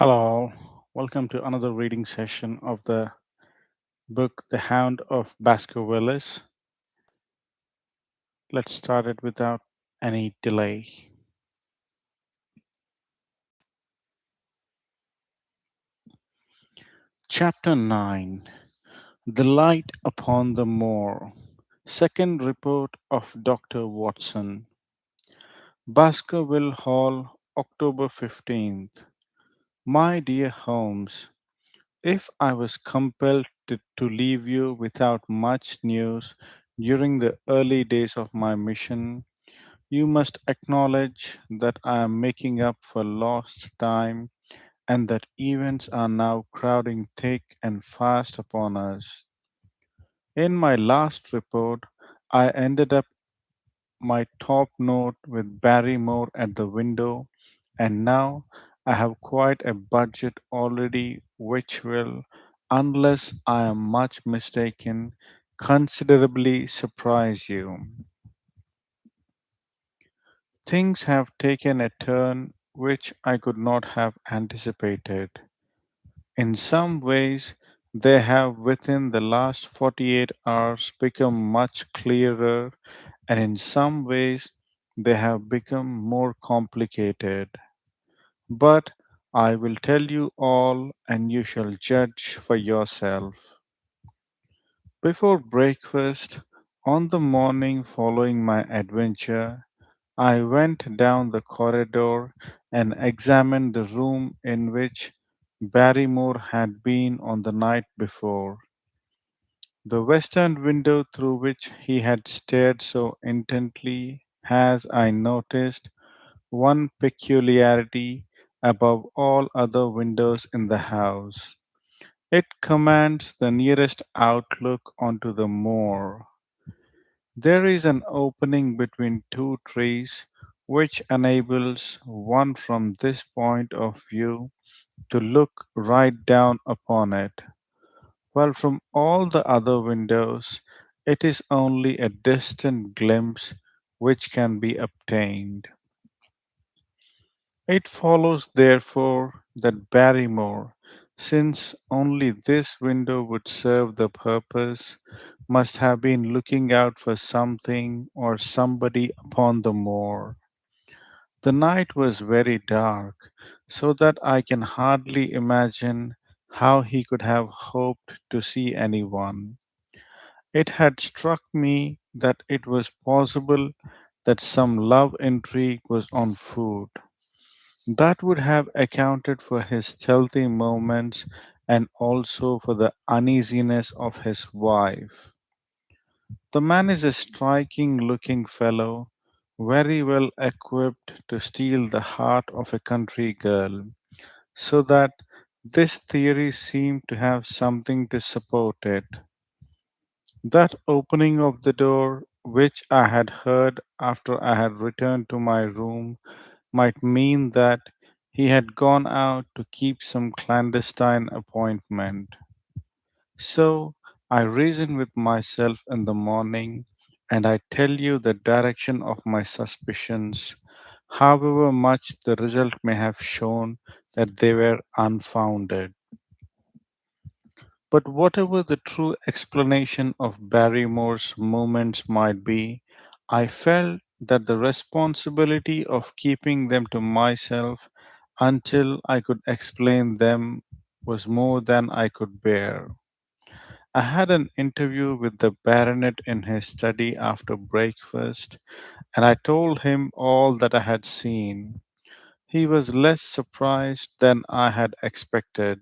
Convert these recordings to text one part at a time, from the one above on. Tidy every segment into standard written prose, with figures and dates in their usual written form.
Hello, welcome to another reading session of the book The Hound of Baskervilles. Let's start it without any delay. Chapter 9 The Light Upon the Moor. Second report of Dr. Watson. Baskerville Hall, October 15th. My dear Holmes, if I was compelled to leave you without much news during the early days of my mission, you must acknowledge that I am making up for lost time and that events are now crowding thick and fast upon us. In my last report, I ended up my top note with Barrymore at the window, and now I have quite a budget already, which will, unless I am much mistaken, considerably surprise you. Things have taken a turn which I could not have anticipated. In some ways, they have within the last 48 hours become much clearer, and in some ways, they have become more complicated. But I will tell you all, and you shall judge for yourself. Before breakfast, on the morning following my adventure, I went down the corridor and examined the room in which Barrymore had been on the night before. The western window through which he had stared so intently has, I noticed, one peculiarity above all other windows in the house. It commands the nearest outlook onto the moor. There is an opening between two trees which enables one from this point of view to look right down upon it, while from all the other windows it is only a distant glimpse which can be obtained. It follows, therefore, that Barrymore, since only this window would serve the purpose, must have been looking out for something or somebody upon the moor. The night was very dark, so that I can hardly imagine how he could have hoped to see anyone. It had struck me that it was possible that some love intrigue was on foot. That would have accounted for his stealthy movements and also for the uneasiness of his wife. The man is a striking looking fellow, very well equipped to steal the heart of a country girl, so that this theory seemed to have something to support it. That opening of the door, which I had heard after I had returned to my room, might mean that he had gone out to keep some clandestine appointment. So I reasoned with myself in the morning, and I tell you the direction of my suspicions, however much the result may have shown that they were unfounded. But whatever the true explanation of Barrymore's movements might be, I felt that the responsibility of keeping them to myself until I could explain them was more than I could bear. I had an interview with the baronet in his study after breakfast, and I told him all that I had seen. He was less surprised than I had expected.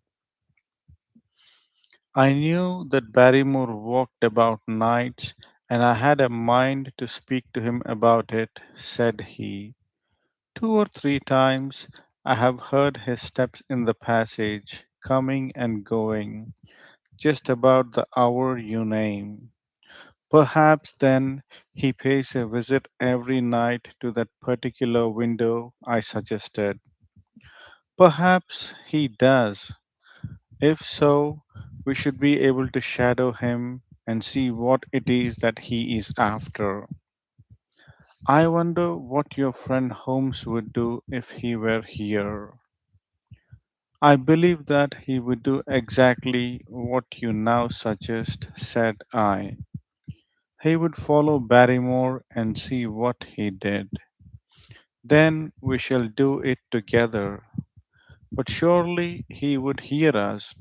I knew that Barrymore walked about nights, and I had a mind to speak to him about it, said he. 2 or 3 times I have heard his steps in the passage, coming and going, just about the hour you name. Perhaps then he pays a visit every night to that particular window I suggested. Perhaps he does. If so, we should be able to shadow him and see what it is that he is after. I wonder what your friend Holmes would do if he were here. I believe that he would do exactly what you now suggest, said I. He would follow Barrymore and see what he did. Then we shall do it together. But surely he would hear us.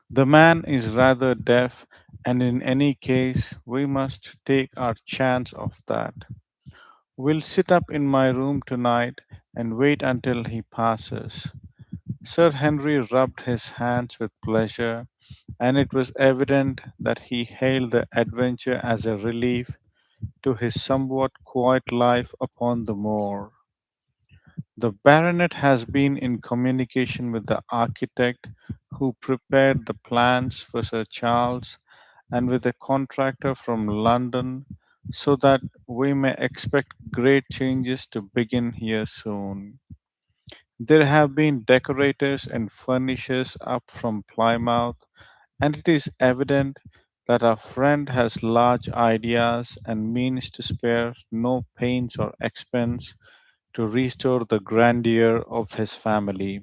The man is rather deaf, and in any case, we must take our chance of that. We'll sit up in my room tonight and wait until he passes. Sir Henry rubbed his hands with pleasure, and it was evident that he hailed the adventure as a relief to his somewhat quiet life upon the moor. The baronet has been in communication with the architect who prepared the plans for Sir Charles and with a contractor from London so that we may expect great changes to begin here soon. There have been decorators and furnishers up from Plymouth, and it is evident that our friend has large ideas and means to spare no pains or expense to restore the grandeur of his family.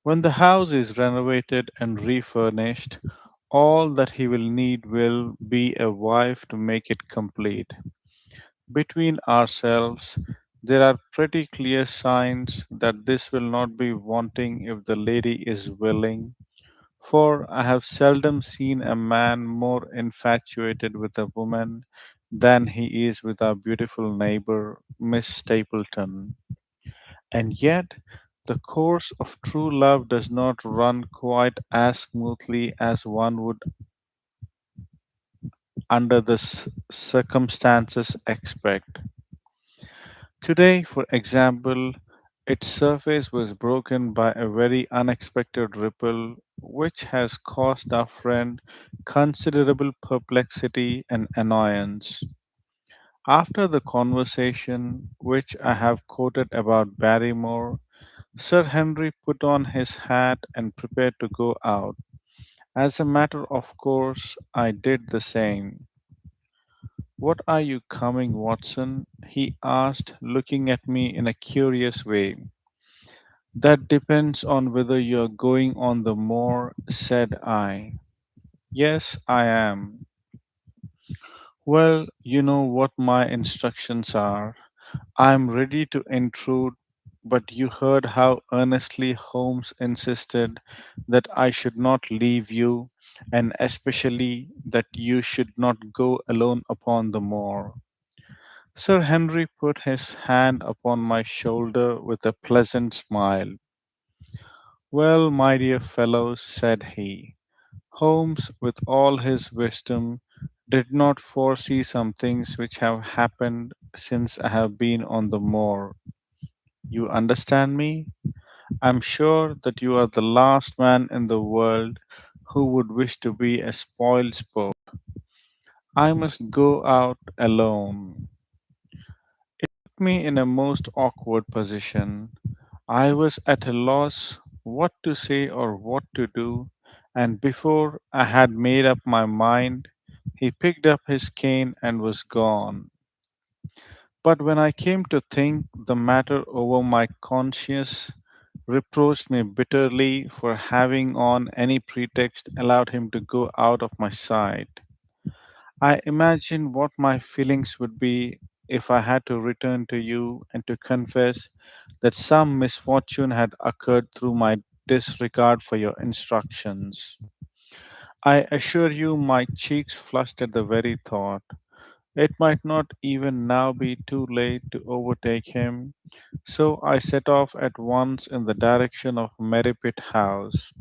When the house is renovated and refurnished, all that he will need will be a wife to make it complete. Between ourselves, there are pretty clear signs that this will not be wanting if the lady is willing, for I have seldom seen a man more infatuated with a woman than he is with our beautiful neighbor, Miss Stapleton. And yet, the course of true love does not run quite as smoothly as one would, under the circumstances, expect. Today, for example, its surface was broken by a very unexpected ripple, which has caused our friend considerable perplexity and annoyance. After the conversation which I have quoted about Barrymore, Sir Henry put on his hat and prepared to go out. As a matter of course, I did the same. "What are you coming, Watson?" he asked, looking at me in a curious way. "That depends on whether you are going on the moor," said I. "Yes, I am." "Well, you know what my instructions are. I am ready to intrude, but you heard how earnestly Holmes insisted that I should not leave you, and especially that you should not go alone upon the moor." Sir Henry put his hand upon my shoulder with a pleasant smile. "Well, my dear fellow," said he, "Holmes, with all his wisdom, did not foresee some things which have happened since I have been on the moor. You understand me? I'm sure that you are the last man in the world who would wish to be a spoil sport. I must go out alone." Put me in a most awkward position. I was at a loss what to say or what to do, and before I had made up my mind, he picked up his cane and was gone. But when I came to think the matter over, my conscience reproached me bitterly for having on any pretext allowed him to go out of my sight. I imagine what my feelings would be if I had to return to you and to confess that some misfortune had occurred through my disregard for your instructions. I assure you my cheeks flushed at the very thought. It might not even now be too late to overtake him, so I set off at once in the direction of Merripit House.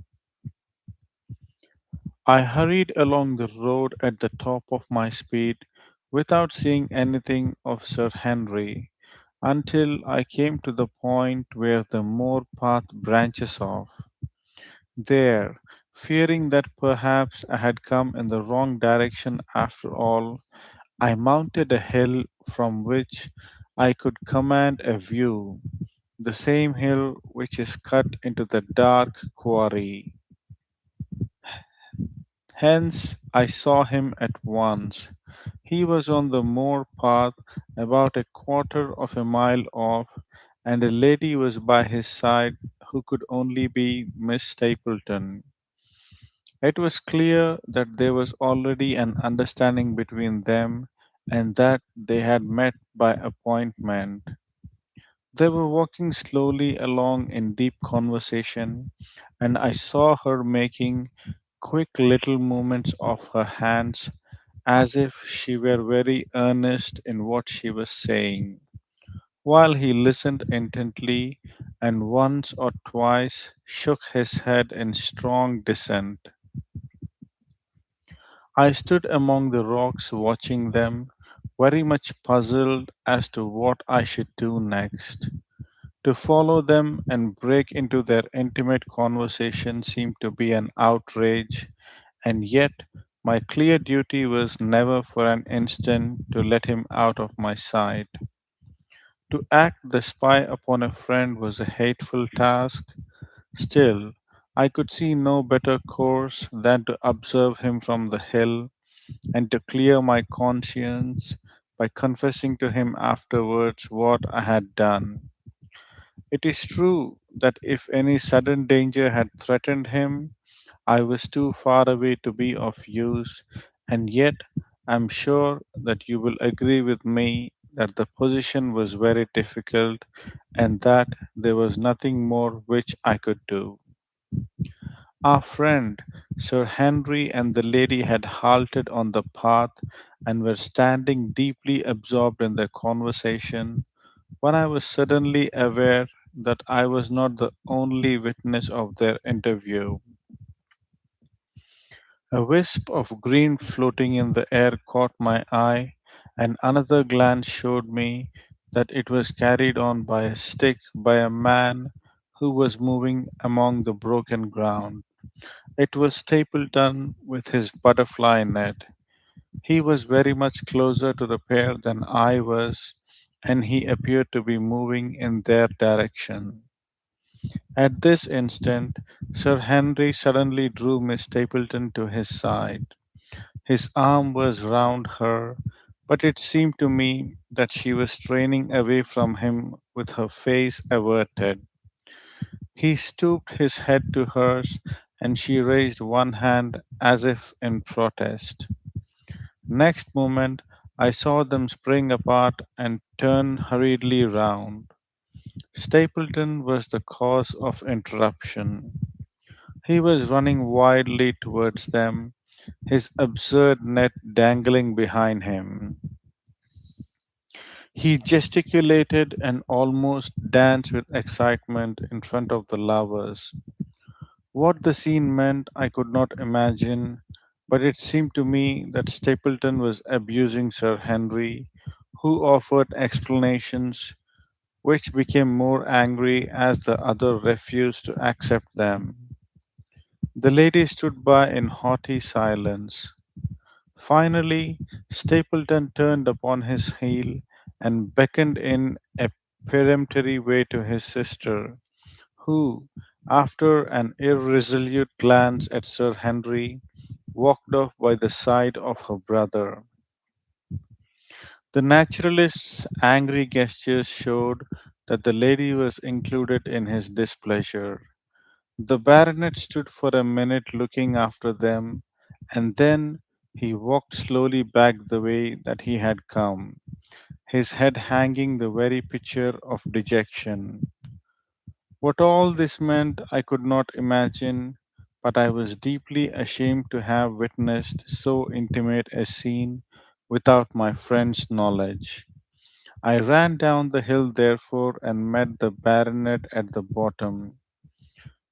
I hurried along the road at the top of my speed without seeing anything of Sir Henry until I came to the point where the moor path branches off. There, fearing that perhaps I had come in the wrong direction after all, I mounted a hill from which I could command a view, the same hill which is cut into the dark quarry. Hence I saw him at once. He was on the moor path about a quarter of a mile off, and a lady was by his side who could only be Miss Stapleton. It was clear that there was already an understanding between them and that they had met by appointment. They were walking slowly along in deep conversation, and I saw her making quick little movements of her hands as if she were very earnest in what she was saying, while he listened intently and once or twice shook his head in strong dissent. I stood among the rocks watching them, very much puzzled as to what I should do next. To follow them and break into their intimate conversation seemed to be an outrage, and yet my clear duty was never for an instant to let him out of my sight. To act the spy upon a friend was a hateful task. Still, I could see no better course than to observe him from the hill and to clear my conscience by confessing to him afterwards what I had done. It is true that if any sudden danger had threatened him, I was too far away to be of use, and yet I am sure that you will agree with me that the position was very difficult and that there was nothing more which I could do. Our friend, Sir Henry, and the lady had halted on the path and were standing deeply absorbed in their conversation when I was suddenly aware that I was not the only witness of their interview. A wisp of green floating in the air caught my eye, and another glance showed me that it was carried on by a stick by a man who was moving among the broken ground. It was Stapleton with his butterfly net. He was very much closer to the pair than I was, and he appeared to be moving in their direction. At this instant, Sir Henry suddenly drew Miss Stapleton to his side. His arm was round her, but it seemed to me that she was straining away from him with her face averted. He stooped his head to hers, and she raised one hand as if in protest. Next moment, I saw them spring apart and turn hurriedly round. Stapleton was the cause of interruption. He was running wildly towards them, his absurd net dangling behind him. He gesticulated and almost danced with excitement in front of the lovers. What the scene meant I could not imagine, but it seemed to me that Stapleton was abusing Sir Henry, who offered explanations which became more angry as the other refused to accept them. The lady stood by in haughty silence. Finally, Stapleton turned upon his heel and beckoned in a peremptory way to his sister, who, after an irresolute glance at Sir Henry, walked off by the side of her brother. The naturalist's angry gestures showed that the lady was included in his displeasure. The baronet stood for a minute looking after them, and then he walked slowly back the way that he had come, his head hanging the very picture of dejection. What all this meant I could not imagine, but I was deeply ashamed to have witnessed so intimate a scene without my friend's knowledge. I ran down the hill, therefore, and met the baronet at the bottom.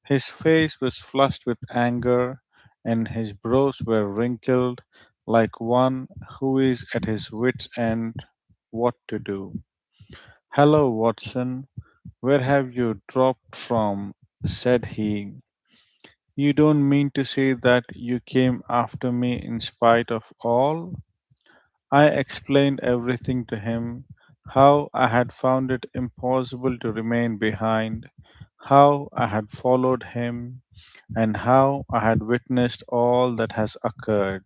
His face was flushed with anger, and his brows were wrinkled like one who is at his wits' end what to do. "Hello, Watson, where have you dropped from?" said he. "You don't mean to say that you came after me in spite of all?" I explained everything to him, how I had found it impossible to remain behind, how I had followed him, and how I had witnessed all that has occurred.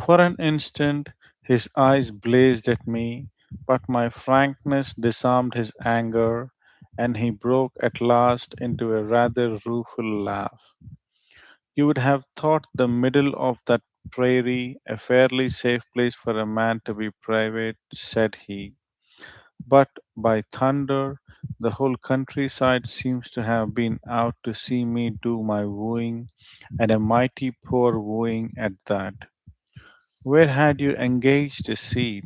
For an instant, his eyes blazed at me, But my frankness disarmed his anger, and he broke at last into a rather rueful laugh. You would have thought the middle of that prairie a fairly safe place for a man to be private, said he. But by thunder, the whole countryside seems to have been out to see me do my wooing, and a mighty poor wooing at that. Where had you engaged a seat?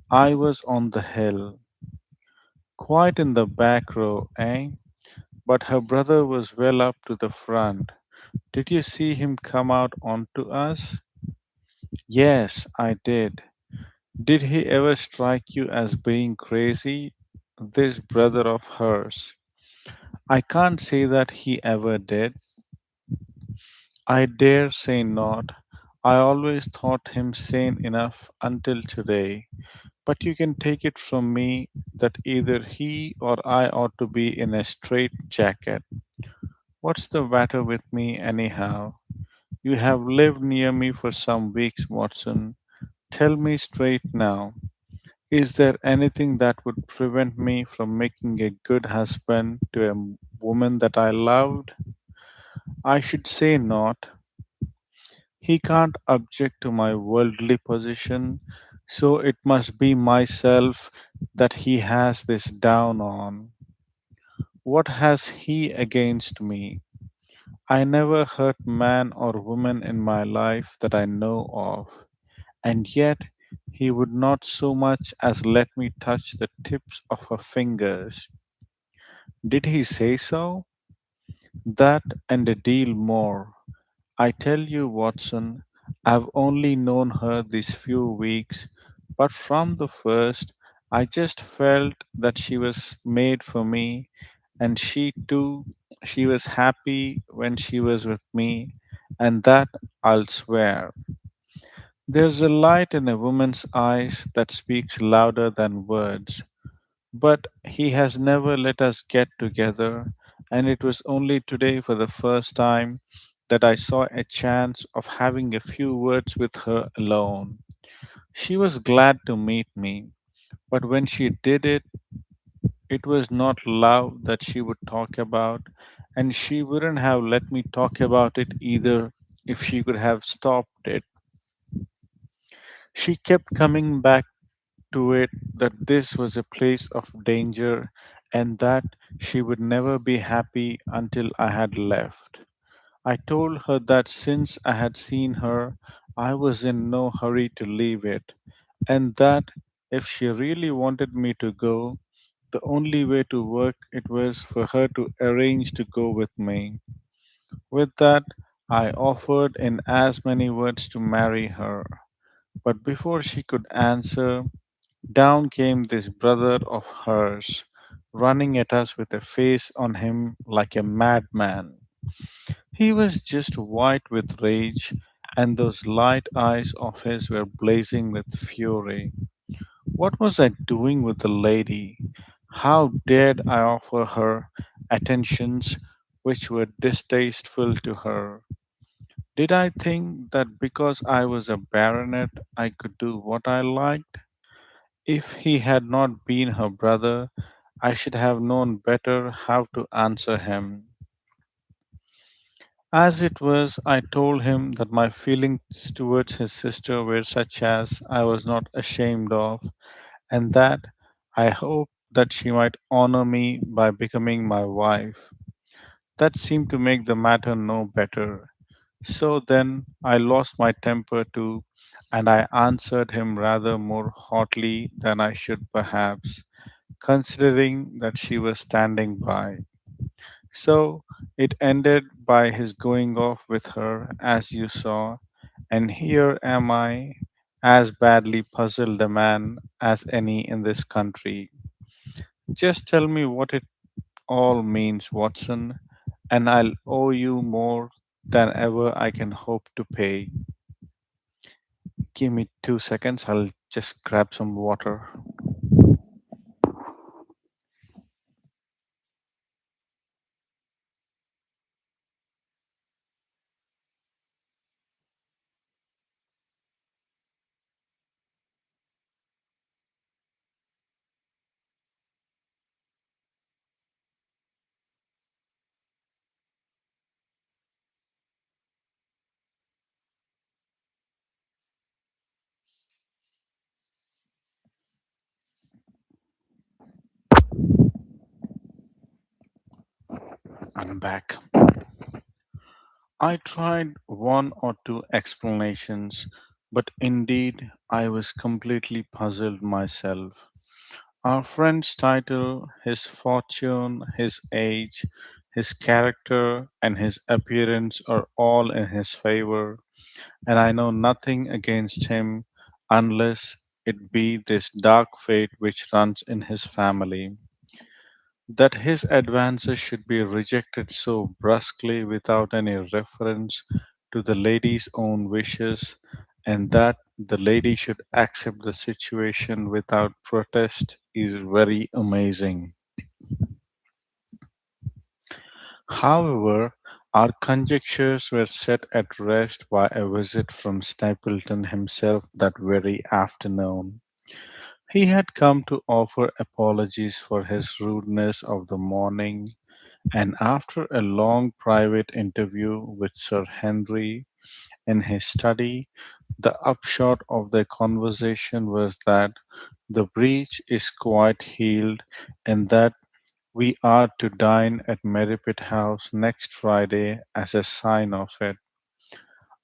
I was on the hill, quite in the back row, eh? But her brother was well up to the front. Did you see him come out onto us? Yes, I did. Did he ever strike you as being crazy? This brother of hers. I can't say that he ever did. I dare say not. I always thought him sane enough until today. But you can take it from me that either he or I ought to be in a straight jacket. What's the matter with me, anyhow? You have lived near me for some weeks, Watson. Tell me straight now. Is there anything that would prevent me from making a good husband to a woman that I loved? I should say not. He can't object to my worldly position, so it must be myself that he has this down on. What has he against me? I never hurt man or woman in my life that I know of, and yet he would not so much as let me touch the tips of her fingers. Did he say so? That and a deal more. I tell you, Watson, I've only known her these few weeks, but from the first I just felt that she was made for me, and she too, she was happy when she was with me, and that I'll swear. There's a light in a woman's eyes that speaks louder than words. But he has never let us get together, and it was only today for the first time that I saw a chance of having a few words with her alone. She was glad to meet me, but when she did it, it was not love that she would talk about, and she wouldn't have let me talk about it either if she could have stopped it. She kept coming back to it that this was a place of danger and that she would never be happy until I had left. I told her that since I had seen her, I was in no hurry to leave it, and that if she really wanted me to go, the only way to work it was for her to arrange to go with me. With that, I offered in as many words to marry her. But before she could answer, down came this brother of hers, running at us with a face on him like a madman. He was just white with rage, and those light eyes of his were blazing with fury. What was I doing with the lady? How dared I offer her attentions which were distasteful to her? Did I think that because I was a baronet I could do what I liked? If he had not been her brother, I should have known better how to answer him. As it was, I told him that my feelings towards his sister were such as I was not ashamed of, and that I hoped that she might honor me by becoming my wife. That seemed to make the matter no better. So then I lost my temper too, and I answered him rather more hotly than I should perhaps, considering that she was standing by. So it ended by his going off with her, as you saw, and here am I, as badly puzzled a man as any in this country. Just tell me what it all means, Watson, and I'll owe you more than ever I can hope to pay. Give me 2 seconds, I'll just grab some water. I'm back. I tried one or two explanations, but indeed I was completely puzzled myself. Our friend's title, his fortune, his age, his character, and his appearance are all in his favor, and I know nothing against him unless it be this dark fate which runs in his family. That his advances should be rejected so brusquely without any reference to the lady's own wishes, and that the lady should accept the situation without protest is very amazing. However, our conjectures were set at rest by a visit from Stapleton himself that very afternoon. He had come to offer apologies for his rudeness of the morning, and after a long private interview with Sir Henry in his study, the upshot of their conversation was that the breach is quite healed and that we are to dine at Merripit House next Friday as a sign of it.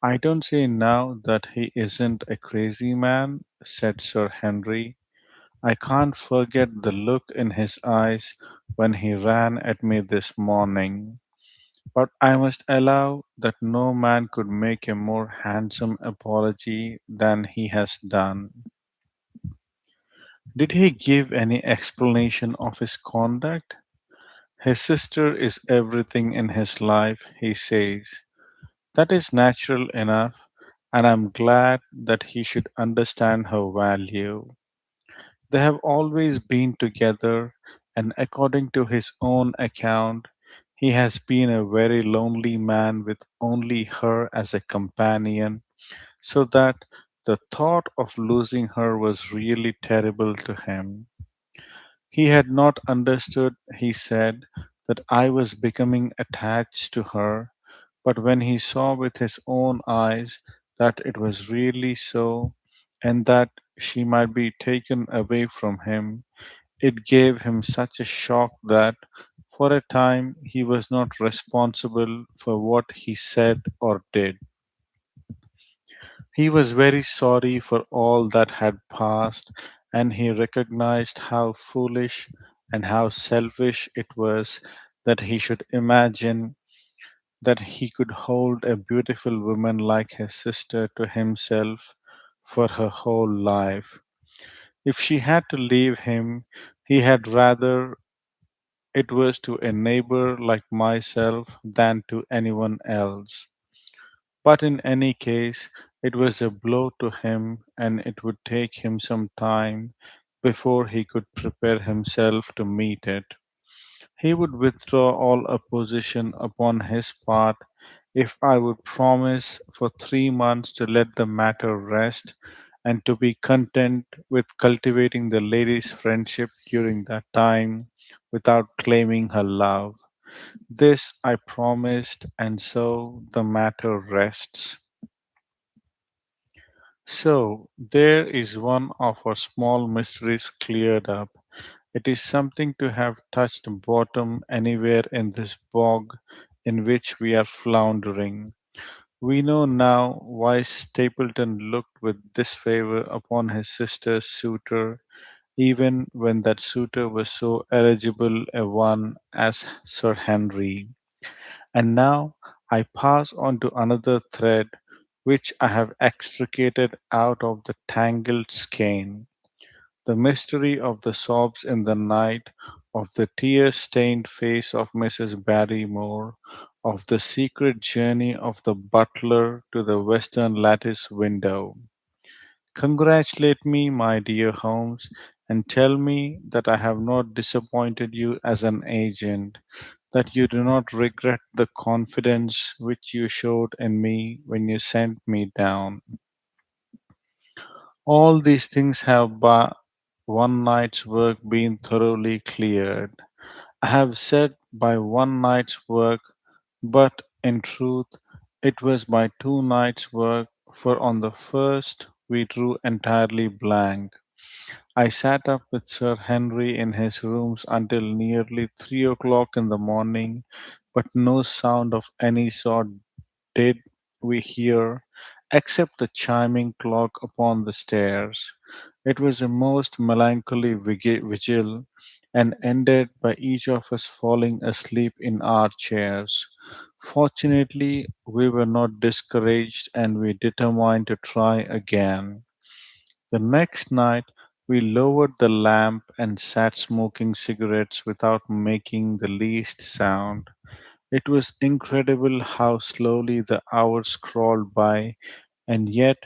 I don't say now that he isn't a crazy man, said Sir Henry. I can't forget the look in his eyes when he ran at me this morning. But I must allow that no man could make a more handsome apology than he has done. Did he give any explanation of his conduct? His sister is everything in his life, he says. That is natural enough, and I'm glad that he should understand her value. They have always been together, and according to his own account, he has been a very lonely man with only her as a companion, so that the thought of losing her was really terrible to him. He had not understood, he said, that I was becoming attached to her, but when he saw with his own eyes that it was really so, and that she might be taken away from him, it gave him such a shock that, for a time, he was not responsible for what he said or did. He was very sorry for all that had passed, and he recognized how foolish and how selfish it was that he should imagine that he could hold a beautiful woman like his sister to himself for her whole life. If she had to leave him, he had rather it was to a neighbor like myself than to anyone else. But in any case, it was a blow to him, and it would take him some time before he could prepare himself to meet it. He would withdraw all opposition upon his part if I would promise for 3 months to let the matter rest and to be content with cultivating the lady's friendship during that time without claiming her love. This I promised, and so the matter rests. So, there is one of our small mysteries cleared up. It is something to have touched bottom anywhere in this bog in which we are floundering. We know now why Stapleton looked with disfavor upon his sister's suitor, even when that suitor was so eligible a one as Sir Henry. And now I pass on to another thread which I have extricated out of the tangled skein. The mystery of the sobs in the night, of the tear stained face of Mrs. Barrymore, of the secret journey of the butler to the western lattice window. Congratulate me, my dear Holmes, and tell me that I have not disappointed you as an agent, that you do not regret the confidence which you showed in me when you sent me down. All these things have by one night's work been thoroughly cleared. I have said by one night's work, but in truth it was by 2 nights' work, for on the first we drew entirely blank. I sat up with Sir Henry in his rooms until nearly 3 o'clock in the morning, but no sound of any sort did we hear except the chiming clock upon the stairs. It was a most melancholy vigil and ended by each of us falling asleep in our chairs. Fortunately, we were not discouraged and we determined to try again. The next night, we lowered the lamp and sat smoking cigarettes without making the least sound. It was incredible how slowly the hours crawled by, and yet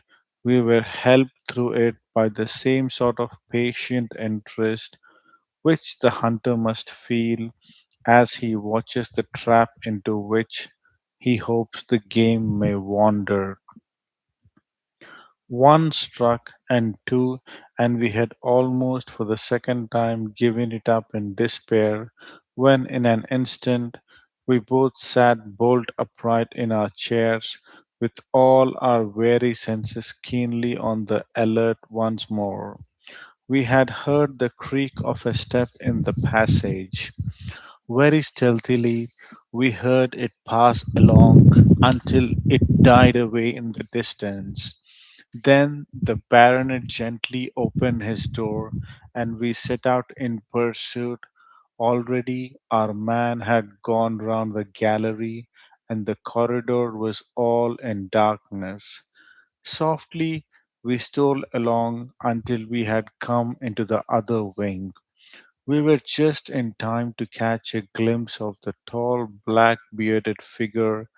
we were helped through it by the same sort of patient interest which the hunter must feel as he watches the trap into which he hopes the game may wander. One struck, and two, and we had almost for the second time given it up in despair, when in an instant we both sat bolt upright in our chairs, with all our weary senses keenly on the alert once more. We had heard the creak of a step in the passage. Very stealthily, we heard it pass along until it died away in the distance. Then the baronet gently opened his door, and we set out in pursuit. Already our man had gone round the gallery, and the corridor was all in darkness. Softly we stole along until we had come into the other wing. We were just in time to catch a glimpse of the tall, black bearded figure,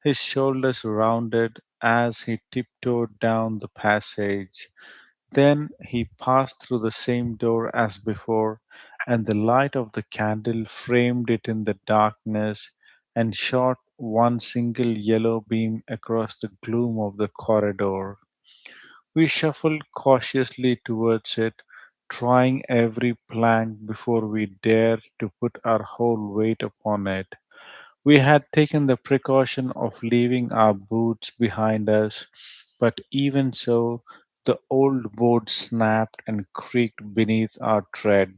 his shoulders rounded as he tiptoed down the passage. Then he passed through the same door as before, and the light of the candle framed it in the darkness and shot one single yellow beam across the gloom of the corridor. We shuffled cautiously towards it, trying every plank before we dared to put our whole weight upon it. We had taken the precaution of leaving our boots behind us, but even so, the old board snapped and creaked beneath our tread.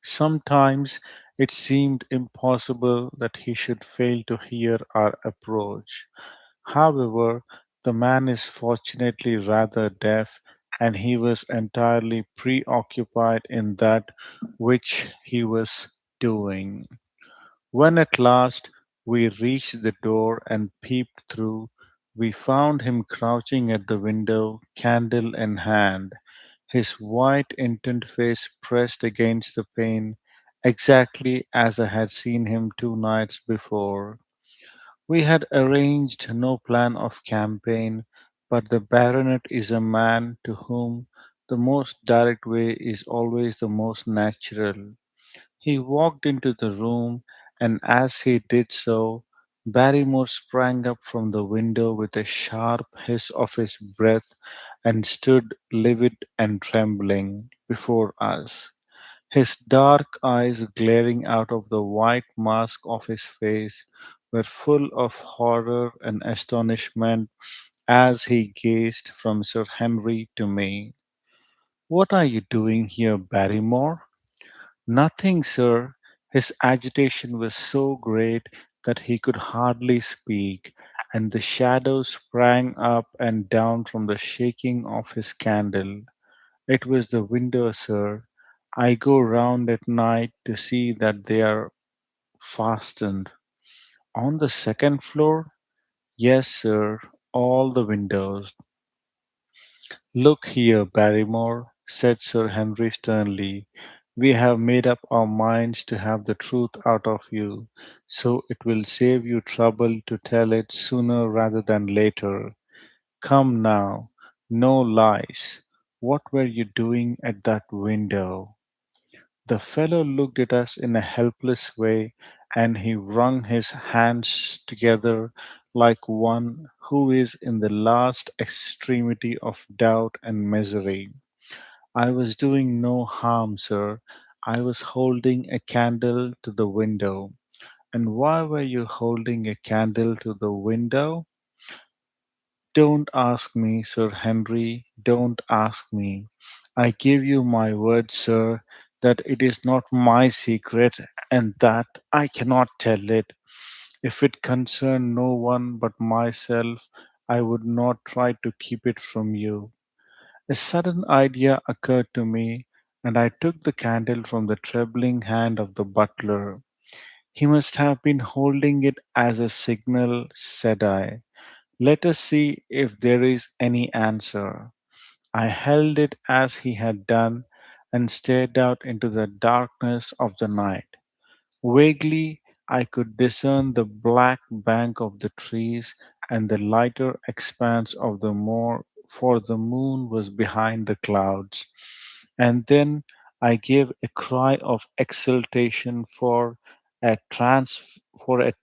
Sometimes it seemed impossible that he should fail to hear our approach. However, the man is fortunately rather deaf, and he was entirely preoccupied in that which he was doing. When at last we reached the door and peeped through, we found him crouching at the window, candle in hand, his white, intent face pressed against the pane, exactly as I had seen him 2 nights before. We had arranged no plan of campaign, but the baronet is a man to whom the most direct way is always the most natural. He walked into the room, and as he did so, Barrymore sprang up from the window with a sharp hiss of his breath and stood livid and trembling before us. His dark eyes, glaring out of the white mask of his face, were full of horror and astonishment as he gazed from Sir Henry to me. "What are you doing here, Barrymore?" "Nothing, sir." His agitation was so great that he could hardly speak, and the shadows sprang up and down from the shaking of his candle. "It was the window, sir. I go round at night to see that they are fastened." "On the second floor?" "Yes, sir, all the windows." "Look here, Barrymore," said Sir Henry sternly, "we have made up our minds to have the truth out of you, so it will save you trouble to tell it sooner rather than later. Come now, no lies. What were you doing at that window?" The fellow looked at us in a helpless way, and he wrung his hands together like one who is in the last extremity of doubt and misery. "I was doing no harm, sir. I was holding a candle to the window." "And why were you holding a candle to the window?" "Don't ask me, Sir Henry, don't ask me. I give you my word, sir, that it is not my secret and that I cannot tell it. If it concerned no one but myself, I would not try to keep it from you. A sudden idea occurred to me, and I took the candle from the trembling hand of the butler. He must have been holding it as a signal, said I. Let us see if there is any answer. I held it as he had done and stared out into the darkness of the night. Vaguely, I could discern the black bank of the trees and the lighter expanse of the moor, for the moon was behind the clouds. And then I gave a cry of exultation, for a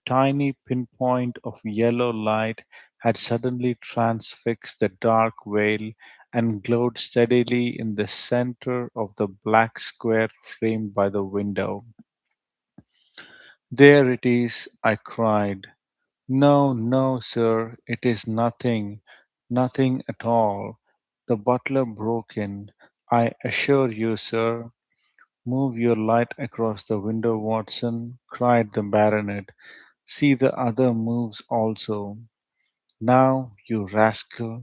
tiny pinpoint of yellow light had suddenly transfixed the dark veil and glowed steadily in the center of the black square framed by the window. There it is, I cried. No, no, sir, it is nothing, nothing at all. The butler broke in. I assure you, sir. Move your light across the window, Watson, cried the baronet. See the other moves also. Now, you rascal,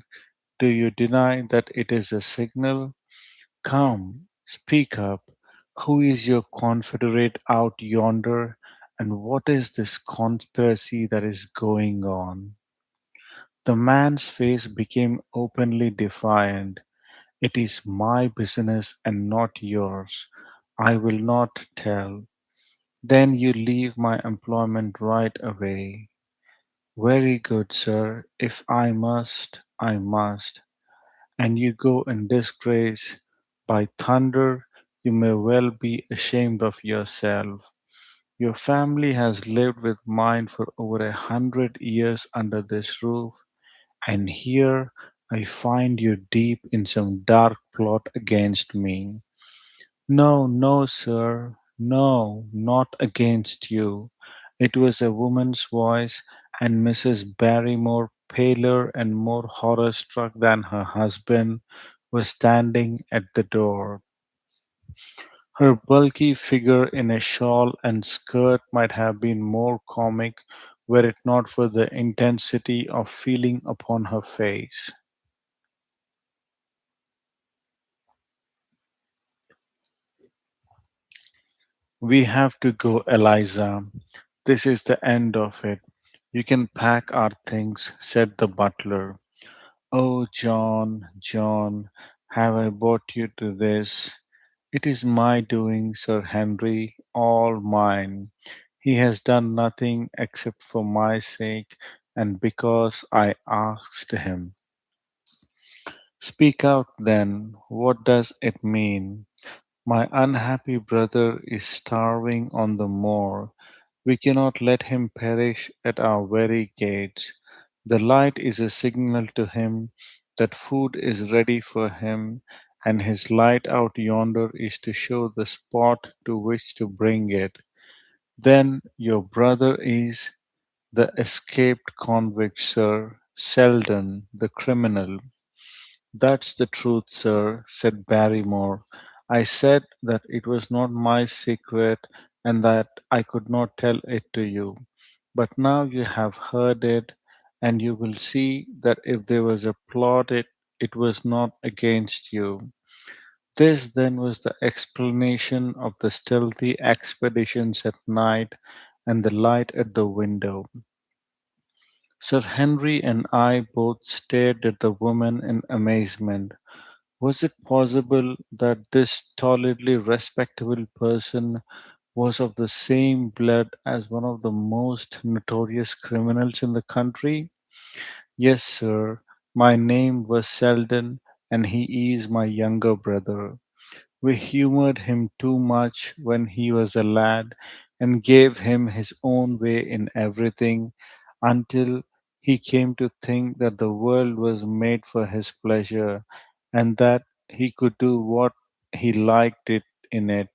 do you deny that it is a signal? Come, speak up. Who is your confederate out yonder, and what is this conspiracy that is going on? The man's face became openly defiant. It is my business and not yours. I will not tell. Then you leave my employment right away. Very good, sir. If I must, I must. And you go in disgrace. By thunder, you may well be ashamed of yourself. Your family has lived with mine for over 100 years under this roof, and here I find you deep in some dark plot against me. No, no, sir, no, not against you. It was a woman's voice, and Mrs. Barrymore, paler and more horror struck than her husband, was standing at the door. Her bulky figure in a shawl and skirt might have been more comic were it not for the intensity of feeling upon her face. We have to go, Eliza. This is the end of it. You can pack our things, said the butler. Oh, John, John, have I brought you to this? It is my doing, Sir Henry, all mine. He has done nothing except for my sake and because I asked him. Speak out then. What does it mean? My unhappy brother is starving on the moor. We cannot let him perish at our very gates. The light is a signal to him that food is ready for him, and his light out yonder is to show the spot to which to bring it. Then your brother is the escaped convict, sir, Selden, the criminal. That's the truth, sir, said Barrymore. I said that it was not my secret and that I could not tell it to you. But now you have heard it, and you will see that if there was a plot, it was not against you. This then was the explanation of the stealthy expeditions at night and the light at the window. Sir Henry and I both stared at the woman in amazement. Was it possible that this stolidly respectable person was of the same blood as one of the most notorious criminals in the country? Yes, sir. My name was Selden, and he is my younger brother. We humored him too much when he was a lad and gave him his own way in everything until he came to think that the world was made for his pleasure and that he could do what he liked it in it.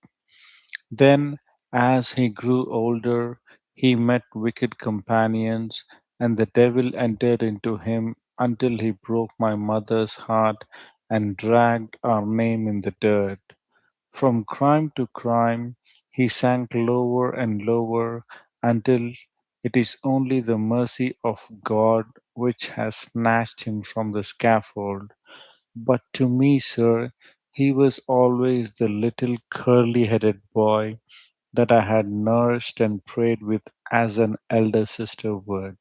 Then, as he grew older, he met wicked companions, and the devil entered into him until he broke my mother's heart and dragged our name in the dirt. From crime to crime, he sank lower and lower until It is only the mercy of God which has snatched him from the scaffold. But to me, sir, he was always the little curly headed boy that I had nursed and prayed with as an elder sister would.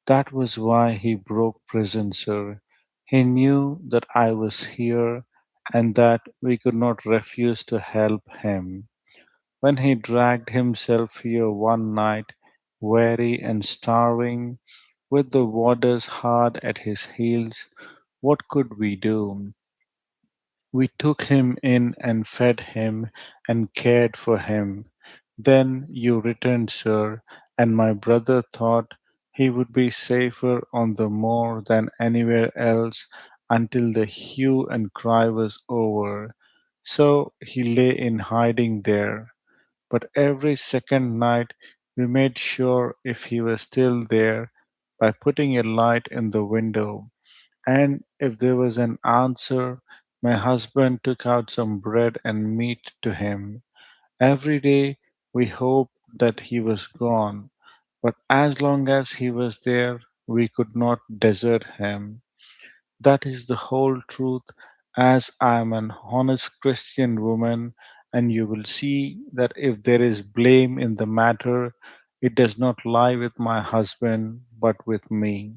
That was why he broke prison, sir. He knew that I was here and that we could not refuse to help him. When he dragged himself here one night, weary and starving, with the warders hard at his heels, what could we do? We took him in and fed him and cared for him. Then you returned, sir, and my brother thought he would be safer on the moor than anywhere else until the hue and cry was over. So he lay in hiding there. But every second night we made sure if he was still there by putting a light in the window, and if there was an answer, my husband took out some bread and meat to him. Every day we hoped that he was gone, but as long as he was there, we could not desert him. That is the whole truth, as I am an honest Christian woman, and you will see that if there is blame in the matter, it does not lie with my husband, but with me,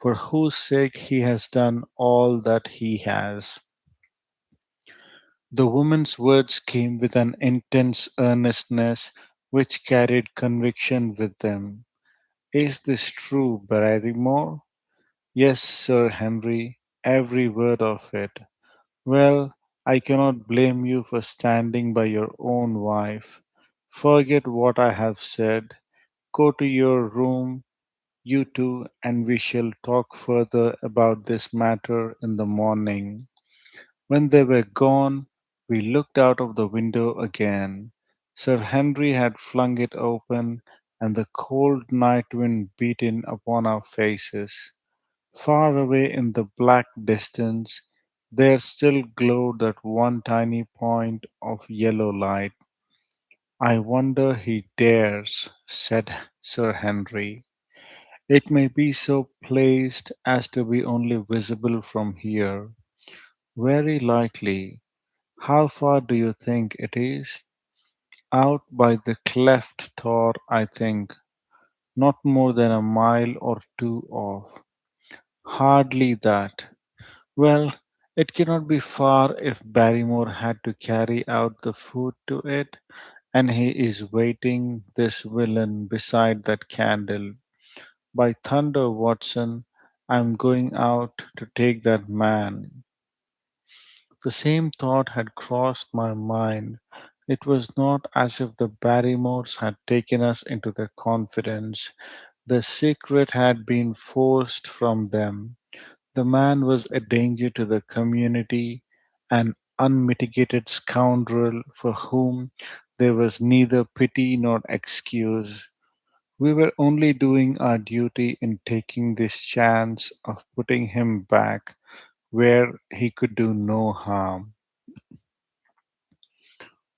for whose sake he has done all that he has. The woman's words came with an intense earnestness which carried conviction with them. Is this true, Barrymore? Yes, Sir Henry, every word of it. Well, I cannot blame you for standing by your own wife. Forget what I have said. Go to your room, you two, and we shall talk further about this matter in the morning. When they were gone, we looked out of the window again. Sir Henry had flung it open, and the cold night wind beat in upon our faces. Far away in the black distance, there still glowed that one tiny point of yellow light. I wonder he dares, said Sir Henry. It may be so placed as to be only visible from here. Very likely. How far do you think it is? Out by the cleft Tor, I think. Not more than a mile or two off. Hardly that. Well, it cannot be far if Barrymore had to carry out the food to it, and he is waiting, this villain, beside that candle. By thunder, Watson, I am going out to take that man. The same thought had crossed my mind. It was not as if the Barrymores had taken us into their confidence. The secret had been forced from them. The man was a danger to the community, an unmitigated scoundrel for whom there was neither pity nor excuse. We were only doing our duty in taking this chance of putting him back where he could do no harm.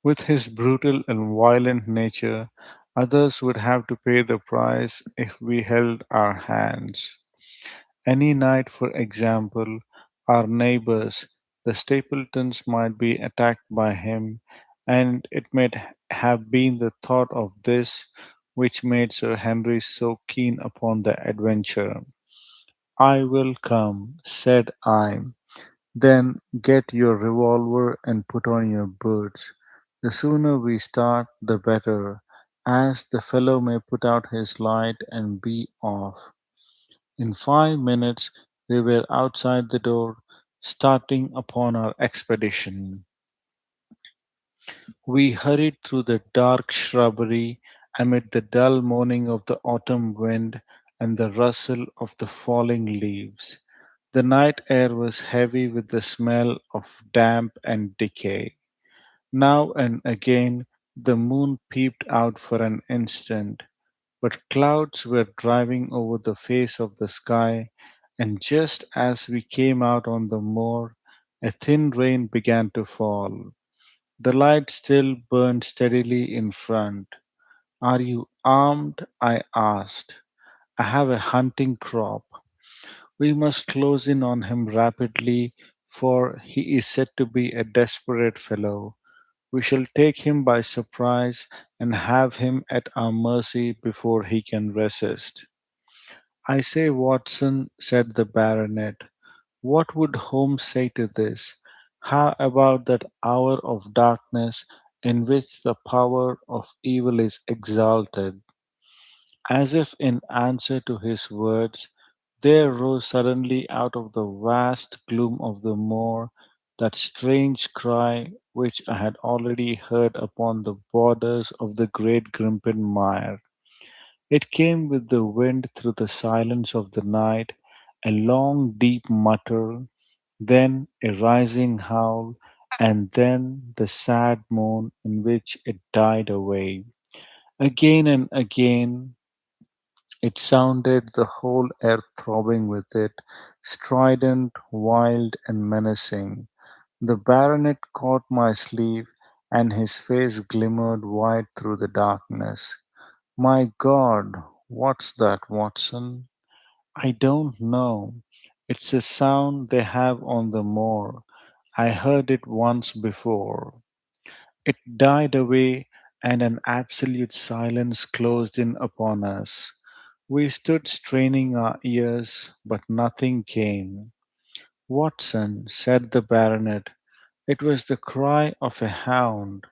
With his brutal and violent nature, others would have to pay the price if we held our hands. Any night, for example, our neighbors, the Stapletons, might be attacked by him, and it might have been the thought of this which made Sir Henry so keen upon the adventure. I will come, said I. Then get your revolver and put on your boots. The sooner we start, the better, as the fellow may put out his light and be off. In 5 minutes we were outside the door, starting upon our expedition. We hurried through the dark shrubbery amid the dull moaning of the autumn wind and the rustle of the falling leaves. The night air was heavy with the smell of damp and decay. Now and again the moon peeped out for an instant, but clouds were driving over the face of the sky, and just as we came out on the moor, a thin rain began to fall. The light still burned steadily in front. Are you armed? I asked. I have a hunting crop. We must close in on him rapidly, for he is said to be a desperate fellow. We shall take him by surprise and have him at our mercy before he can resist. I say, Watson, said the baronet, what would Holmes say to this? How about that hour of darkness in which the power of evil is exalted? As if in answer to his words, there rose suddenly out of the vast gloom of the moor that strange cry which I had already heard upon the borders of the great Grimpen mire. It came with the wind through the silence of the night, a long deep mutter, then a rising howl, and then the sad moan in which it died away. Again and again it sounded, the whole air throbbing with it, strident, wild, and menacing. The baronet caught my sleeve, and his face glimmered white through the darkness. My God, what's that, Watson? I don't know. It's a sound they have on the moor. I heard it once before. It died away, and an absolute silence closed in upon us. We stood straining our ears, but nothing came. Watson, said the baronet, it was the cry of a hound.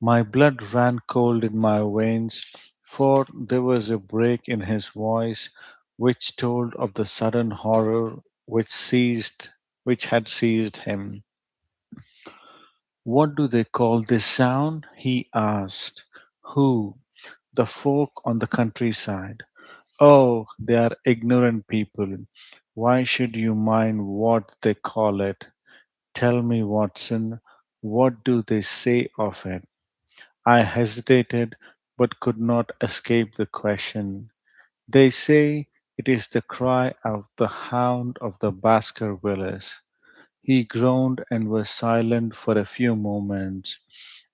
My blood ran cold in my veins, for there was a break in his voice which told of the sudden horror which had seized him. What do they call this sound? He asked. Who? The folk on the countryside. Oh, they are ignorant people. Why should you mind what they call it? Tell me, Watson, what do they say of it? I hesitated, but could not escape the question. They say it is the cry of the hound of the Baskervilles. He groaned and was silent for a few moments.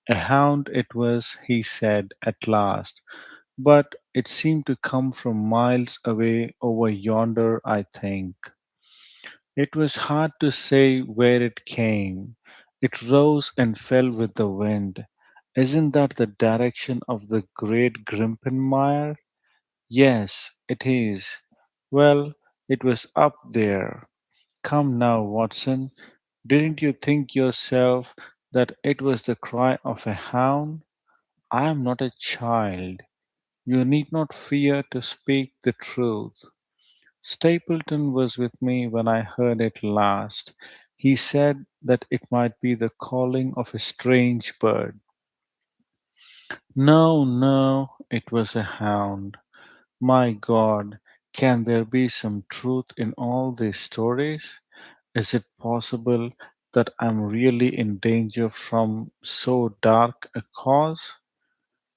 A hound it was, he said at last, but it seemed to come from miles away over yonder, I think. It was hard to say where it came. It rose and fell with the wind. Isn't that the direction of the great Grimpenmire? Yes, it is. Well, it was up there. Come now, Watson. Didn't you think yourself that it was the cry of a hound? I am not a child. You need not fear to speak the truth. Stapleton was with me when I heard it last. He said that it might be the calling of a strange bird. No, no, it was a hound. My God, can there be some truth in all these stories? Is it possible that I'm really in danger from so dark a cause?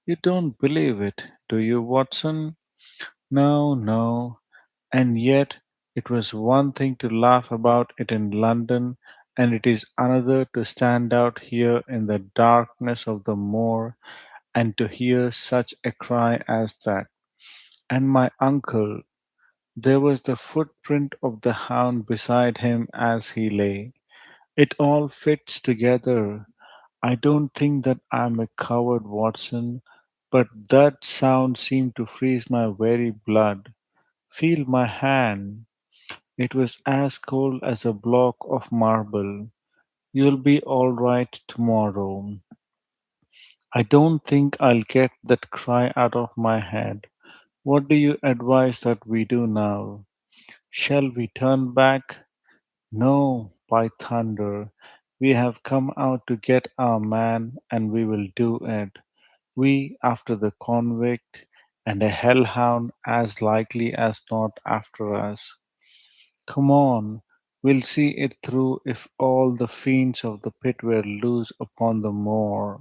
You don't believe it, do you, Watson? No, no. And yet, it was one thing to laugh about it in London, and it is another to stand out here in the darkness of the moor and to hear such a cry as that. And my uncle, there was the footprint of the hound beside him as he lay. It all fits together. I don't think that I'm a coward, Watson, but that sound seemed to freeze my very blood. Feel my hand. It was as cold as a block of marble. You'll be all right tomorrow. I don't think I'll get that cry out of my head. What do you advise that we do now? Shall we turn back? No, by thunder. We have come out to get our man, and we will do it. We after the convict, and a hellhound as likely as not after us. Come on, we'll see it through if all the fiends of the pit were loose upon the moor.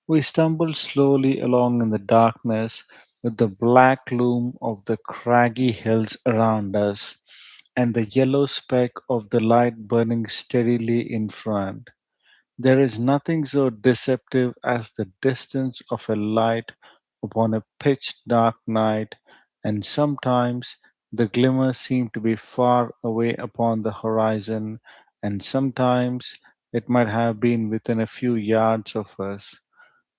We stumbled slowly along in the darkness with the black loom of the craggy hills around us. and the yellow speck of the light burning steadily in front. There is nothing so deceptive as the distance of a light upon a pitch dark night, and sometimes the glimmer seemed to be far away upon the horizon, and sometimes it might have been within a few yards of us.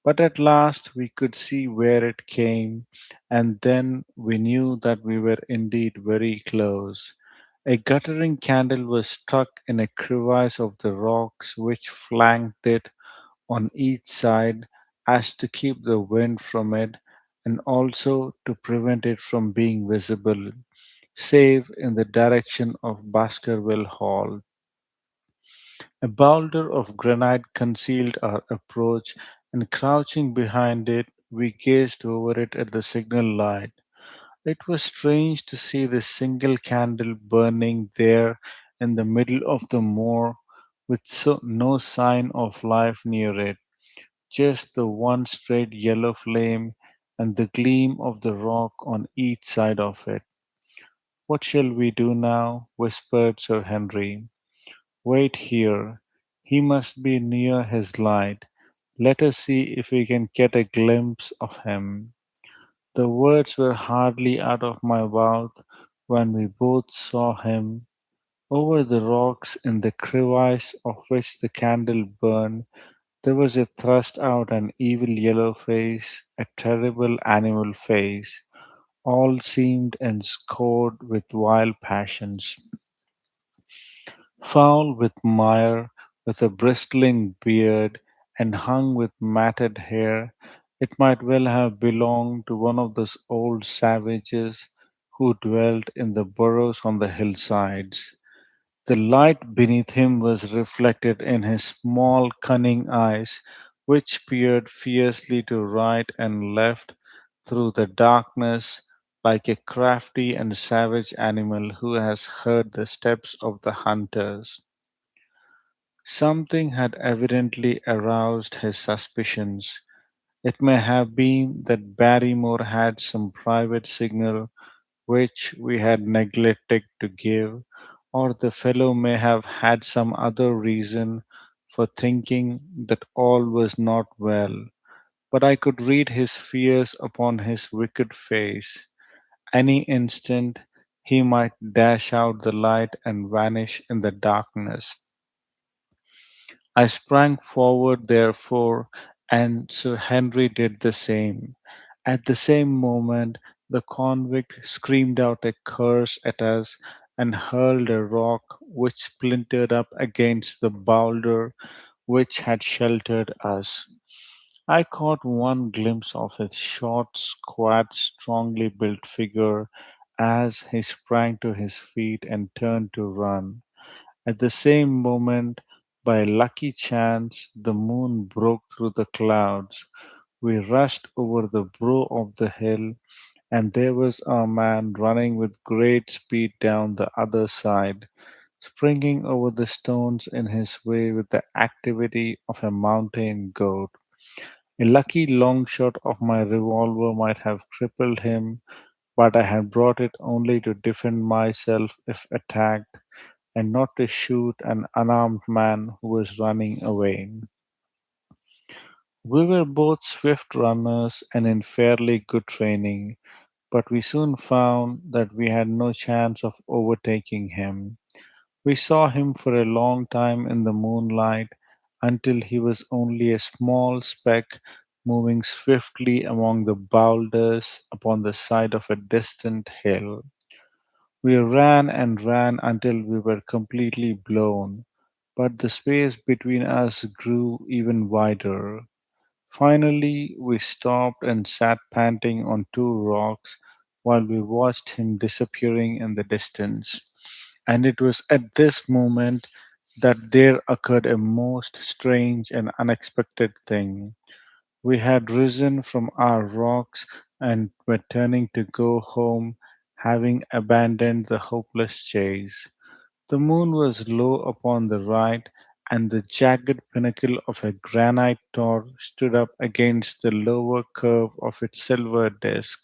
But at last we could see where it came, and then we knew that we were indeed very close. A guttering candle was stuck in a crevice of the rocks which flanked it on each side as to keep the wind from it and also to prevent it from being visible, save in the direction of Baskerville Hall. A boulder of granite concealed our approach, and crouching behind it, we gazed over it at the signal light. It was strange to see this single candle burning there in the middle of the moor, with no sign of life near it, just the one straight yellow flame and the gleam of the rock on each side of it. What shall we do now? Whispered Sir Henry. Wait here. He must be near his light. Let us see if we can get a glimpse of him. The words were hardly out of my mouth when we both saw him. Over the rocks in the crevice of which the candle burned, there was a thrust out an evil yellow face, a terrible animal face. All seemed enscored with wild passions. Foul with mire, with a bristling beard, and hung with matted hair, it might well have belonged to one of those old savages who dwelt in the burrows on the hillsides. The light beneath him was reflected in his small, cunning eyes, which peered fiercely to right and left through the darkness like a crafty and savage animal who has heard the steps of the hunters. Something had evidently aroused his suspicions. It may have been that Barrymore had some private signal which we had neglected to give, or the fellow may have had some other reason for thinking that all was not well. But I could read his fears upon his wicked face. Any instant he might dash out the light and vanish in the darkness. I sprang forward, therefore, and Sir Henry did the same. At the same moment, the convict screamed out a curse at us and hurled a rock which splintered up against the boulder which had sheltered us. I caught one glimpse of his short, squat, strongly built figure as he sprang to his feet and turned to run. At the same moment, by a lucky chance, the moon broke through the clouds. We rushed over the brow of the hill, and there was our man running with great speed down the other side, springing over the stones in his way with the activity of a mountain goat. A lucky long shot of my revolver might have crippled him, but I had brought it only to defend myself if attacked and not to shoot an unarmed man who was running away. We were both swift runners and in fairly good training, but we soon found that we had no chance of overtaking him. We saw him for a long time in the moonlight until he was only a small speck moving swiftly among the boulders upon the side of a distant hill. We ran and ran until we were completely blown, but the space between us grew even wider. Finally, we stopped and sat panting on two rocks while we watched him disappearing in the distance. And it was at this moment that there occurred a most strange and unexpected thing. We had risen from our rocks and were turning to go home, having abandoned the hopeless chase. The moon was low upon the right, and the jagged pinnacle of a granite tower stood up against the lower curve of its silver disk.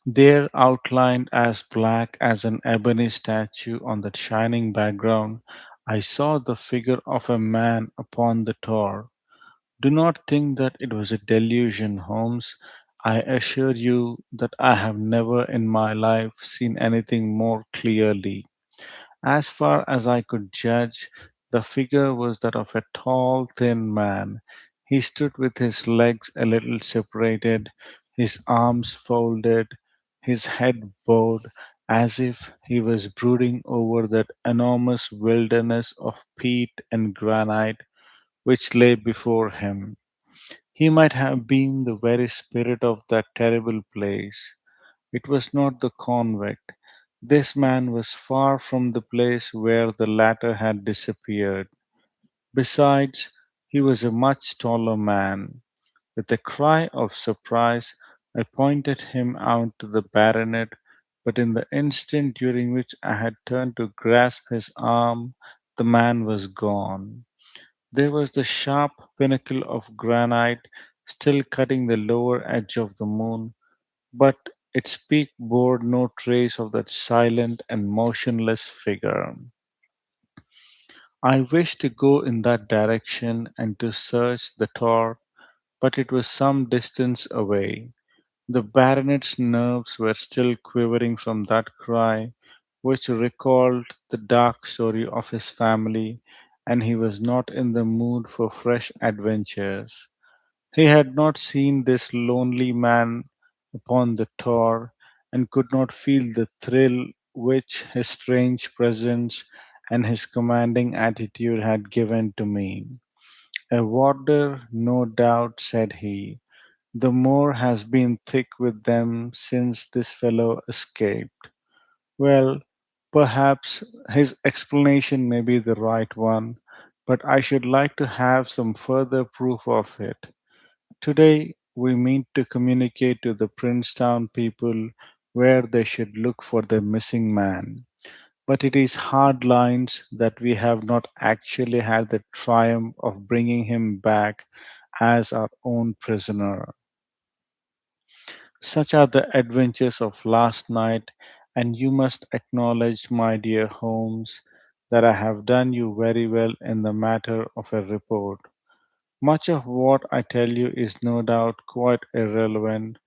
There, outlined as black as an ebony statue on that shining background, I saw the figure of a man upon the tor. Do not think that it was a delusion, Holmes. I assure you that I have never in my life seen anything more clearly. As far as I could judge, the figure was that of a tall, thin man. He stood with his legs a little separated, his arms folded, his head bowed, as if he was brooding over that enormous wilderness of peat and granite which lay before him. He might have been the very spirit of that terrible place. It was not the convict. This man was far from the place where the latter had disappeared. Besides, he was a much taller man. With a cry of surprise, I pointed him out to the baronet, but in the instant during which I had turned to grasp his arm, the man was gone. There was the sharp pinnacle of granite still cutting the lower edge of the moon, but its peak bore no trace of that silent and motionless figure. I wished to go in that direction and to search the tor, but it was some distance away. The baronet's nerves were still quivering from that cry, which recalled the dark story of his family, and he was not in the mood for fresh adventures. He had not seen this lonely man upon the tor, and could not feel the thrill which his strange presence and his commanding attitude had given to me. A warder, no doubt, said he. The moor has been thick with them since this fellow escaped. Well, perhaps his explanation may be the right one, but I should like to have some further proof of it. Today, we meet to communicate to the Princetown people where they should look for the missing man. But it is hard lines that we have not actually had the triumph of bringing him back as our own prisoner. Such are the adventures of last night, and you must acknowledge, my dear Holmes, that I have done you very well in the matter of a report. Much of what I tell you is no doubt quite irrelevant,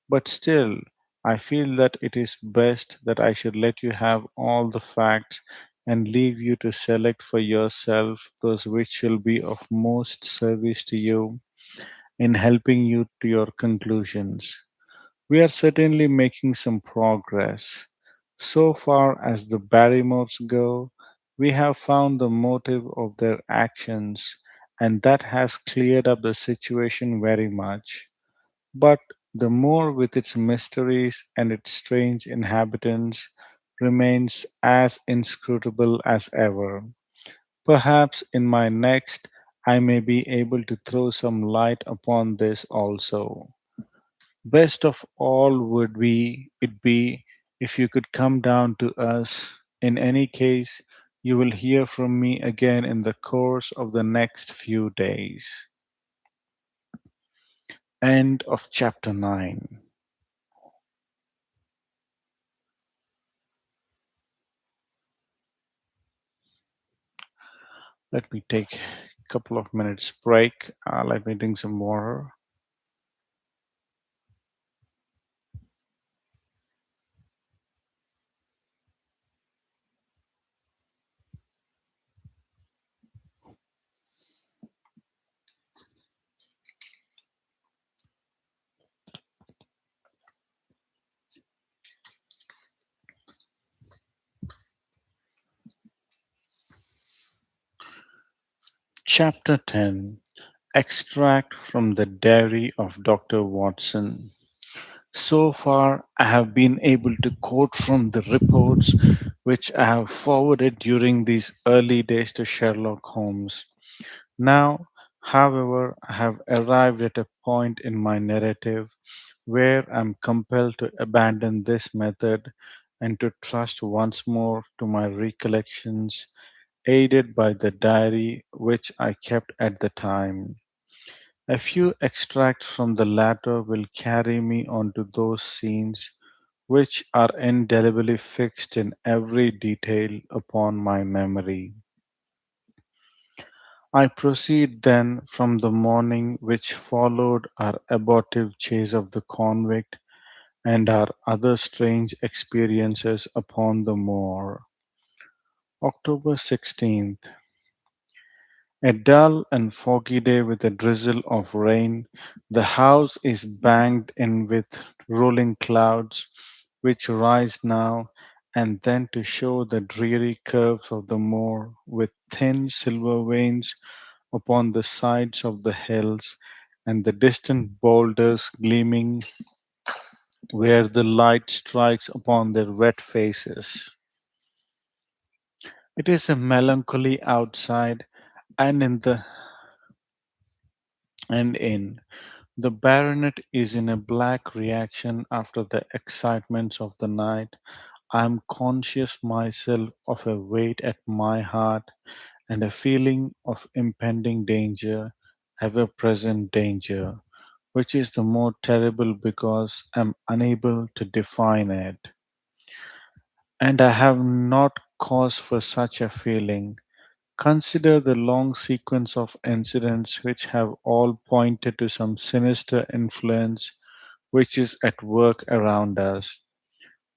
but still, I feel that it is best that I should let you have all the facts and leave you to select for yourself those which shall be of most service to you in helping you to your conclusions. We are certainly making some progress. So far as the Barrymores go, we have found the motive of their actions, and that has cleared up the situation very much. But the moor, with its mysteries and its strange inhabitants, remains as inscrutable as ever. Perhaps in my next I may be able to throw some light upon this also. Best of all would be it be if you could come down to us. In any case, you will hear from me again in the course of the next few days. End of chapter 9. Let me take a couple of minutes break. Let me drink some water. Chapter 10. Extract from the diary of Dr. Watson. So far, I have been able to quote from the reports which I have forwarded during these early days to Sherlock Holmes. Now, however, I have arrived at a point in my narrative where I am compelled to abandon this method and to trust once more to my recollections, aided by the diary which I kept at the time. A few extracts from the latter will carry me on to those scenes which are indelibly fixed in every detail upon my memory. I proceed then from the morning which followed our abortive chase of the convict and our other strange experiences upon the moor. October 16th. A dull and foggy day with a drizzle of rain. The house is banked in with rolling clouds, which rise now and then to show the dreary curves of the moor with thin silver veins upon the sides of the hills and the distant boulders gleaming where the light strikes upon their wet faces. It is a melancholy outside, and in the baronet is in a black reaction after the excitements of the night. I am conscious myself of a weight at my heart and a feeling of impending danger, ever present danger, which is the more terrible because I am unable to define it. And I have not cause for such a feeling. Consider the long sequence of incidents which have all pointed to some sinister influence which is at work around us.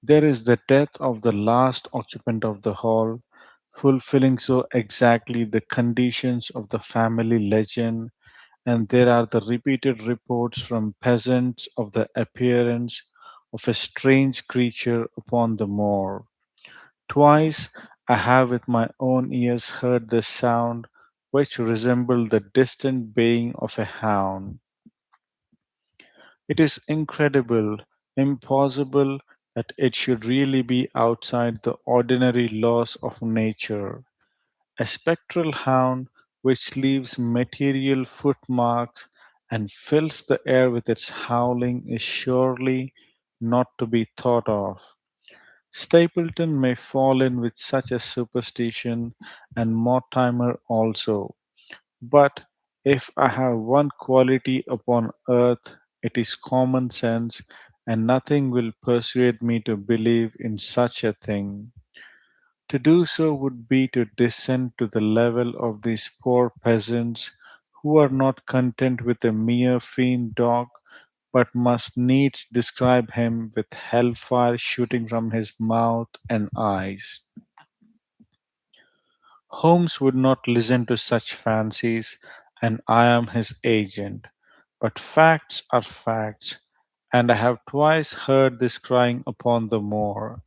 There is the death of the last occupant of the hall, fulfilling so exactly the conditions of the family legend, and there are the repeated reports from peasants of the appearance of a strange creature upon the moor. Twice I have with my own ears heard the sound which resembled the distant baying of a hound. It is incredible, impossible that it should really be outside the ordinary laws of nature. A spectral hound which leaves material footmarks and fills the air with its howling is surely not to be thought of. Stapleton may fall in with such a superstition, and Mortimer also. But if I have one quality upon earth, it is common sense, and nothing will persuade me to believe in such a thing. To do so would be to descend to the level of these poor peasants who are not content with a mere fiend dog, but must needs describe him with hellfire shooting from his mouth and eyes. Holmes would not listen to such fancies, and I am his agent. But facts are facts, and I have twice heard this crying upon the moor.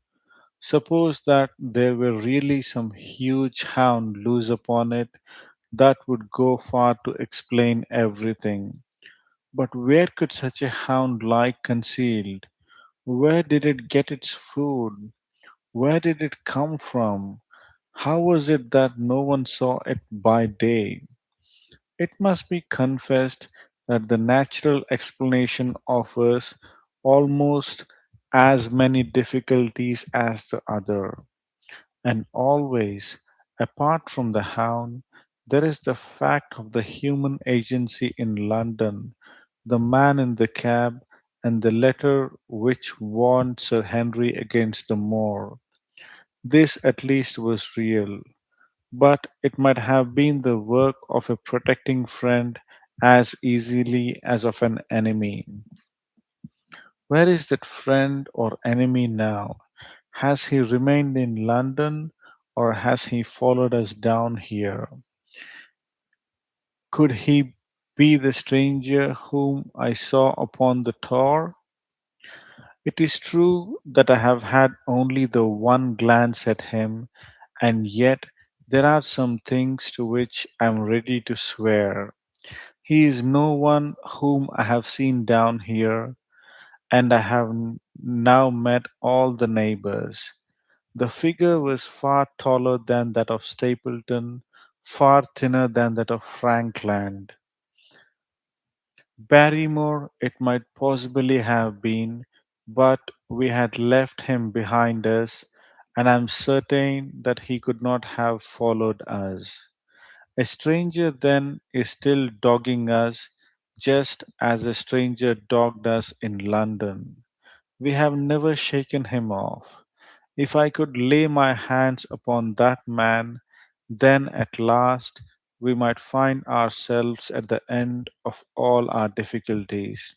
Suppose that there were really some huge hound loose upon it, that would go far to explain everything. But where could such a hound lie concealed? Where did it get its food? Where did it come from? How was it that no one saw it by day? It must be confessed that the natural explanation offers almost as many difficulties as the other. And always, apart from the hound, there is the fact of the human agency in London, the man in the cab, and the letter which warned Sir Henry against the Moor. This at least was real, but it might have been the work of a protecting friend as easily as of an enemy. Where is that friend or enemy now? Has he remained in London or has he followed us down here? Could he be the stranger whom I saw upon the Tor? It is true that I have had only the one glance at him, and yet there are some things to which I am ready to swear. He is no one whom I have seen down here, and I have now met all the neighbors. The figure was far taller than that of Stapleton, far thinner than that of Frankland. Barrymore it might possibly have been, but we had left him behind us, and I am certain that he could not have followed us. A stranger then is still dogging us, just as a stranger dogged us in London. We have never shaken him off. If I could lay my hands upon that man, then at last we might find ourselves at the end of all our difficulties.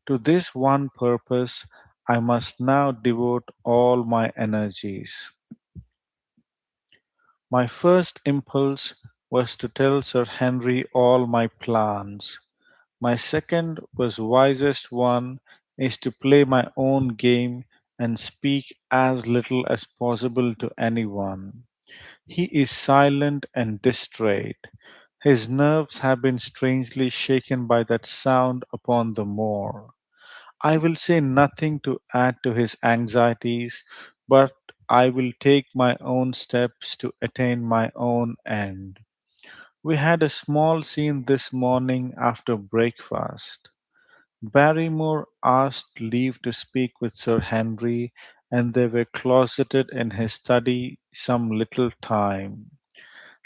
To this one purpose, I must now devote all my energies. My first impulse was to tell Sir Henry all my plans. My second was wisest one is to play my own game and speak as little as possible to anyone. He is silent and distrait. His nerves have been strangely shaken by that sound upon the moor. I will say nothing to add to his anxieties, but I will take my own steps to attain my own end. We had a small scene this morning after breakfast. Barrymore asked leave to speak with Sir Henry, and they were closeted in his study some little time.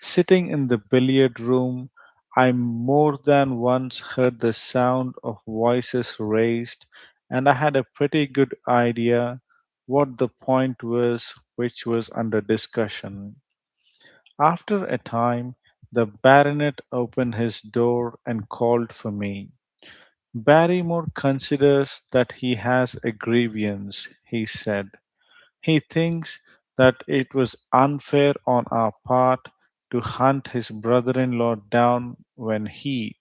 Sitting in the billiard room, I more than once heard the sound of voices raised, and I had a pretty good idea what the point was which was under discussion. After a time, the baronet opened his door and called for me. Barrymore considers that he has a grievance, he said. He thinks that it was unfair on our part to hunt his brother in law down when he,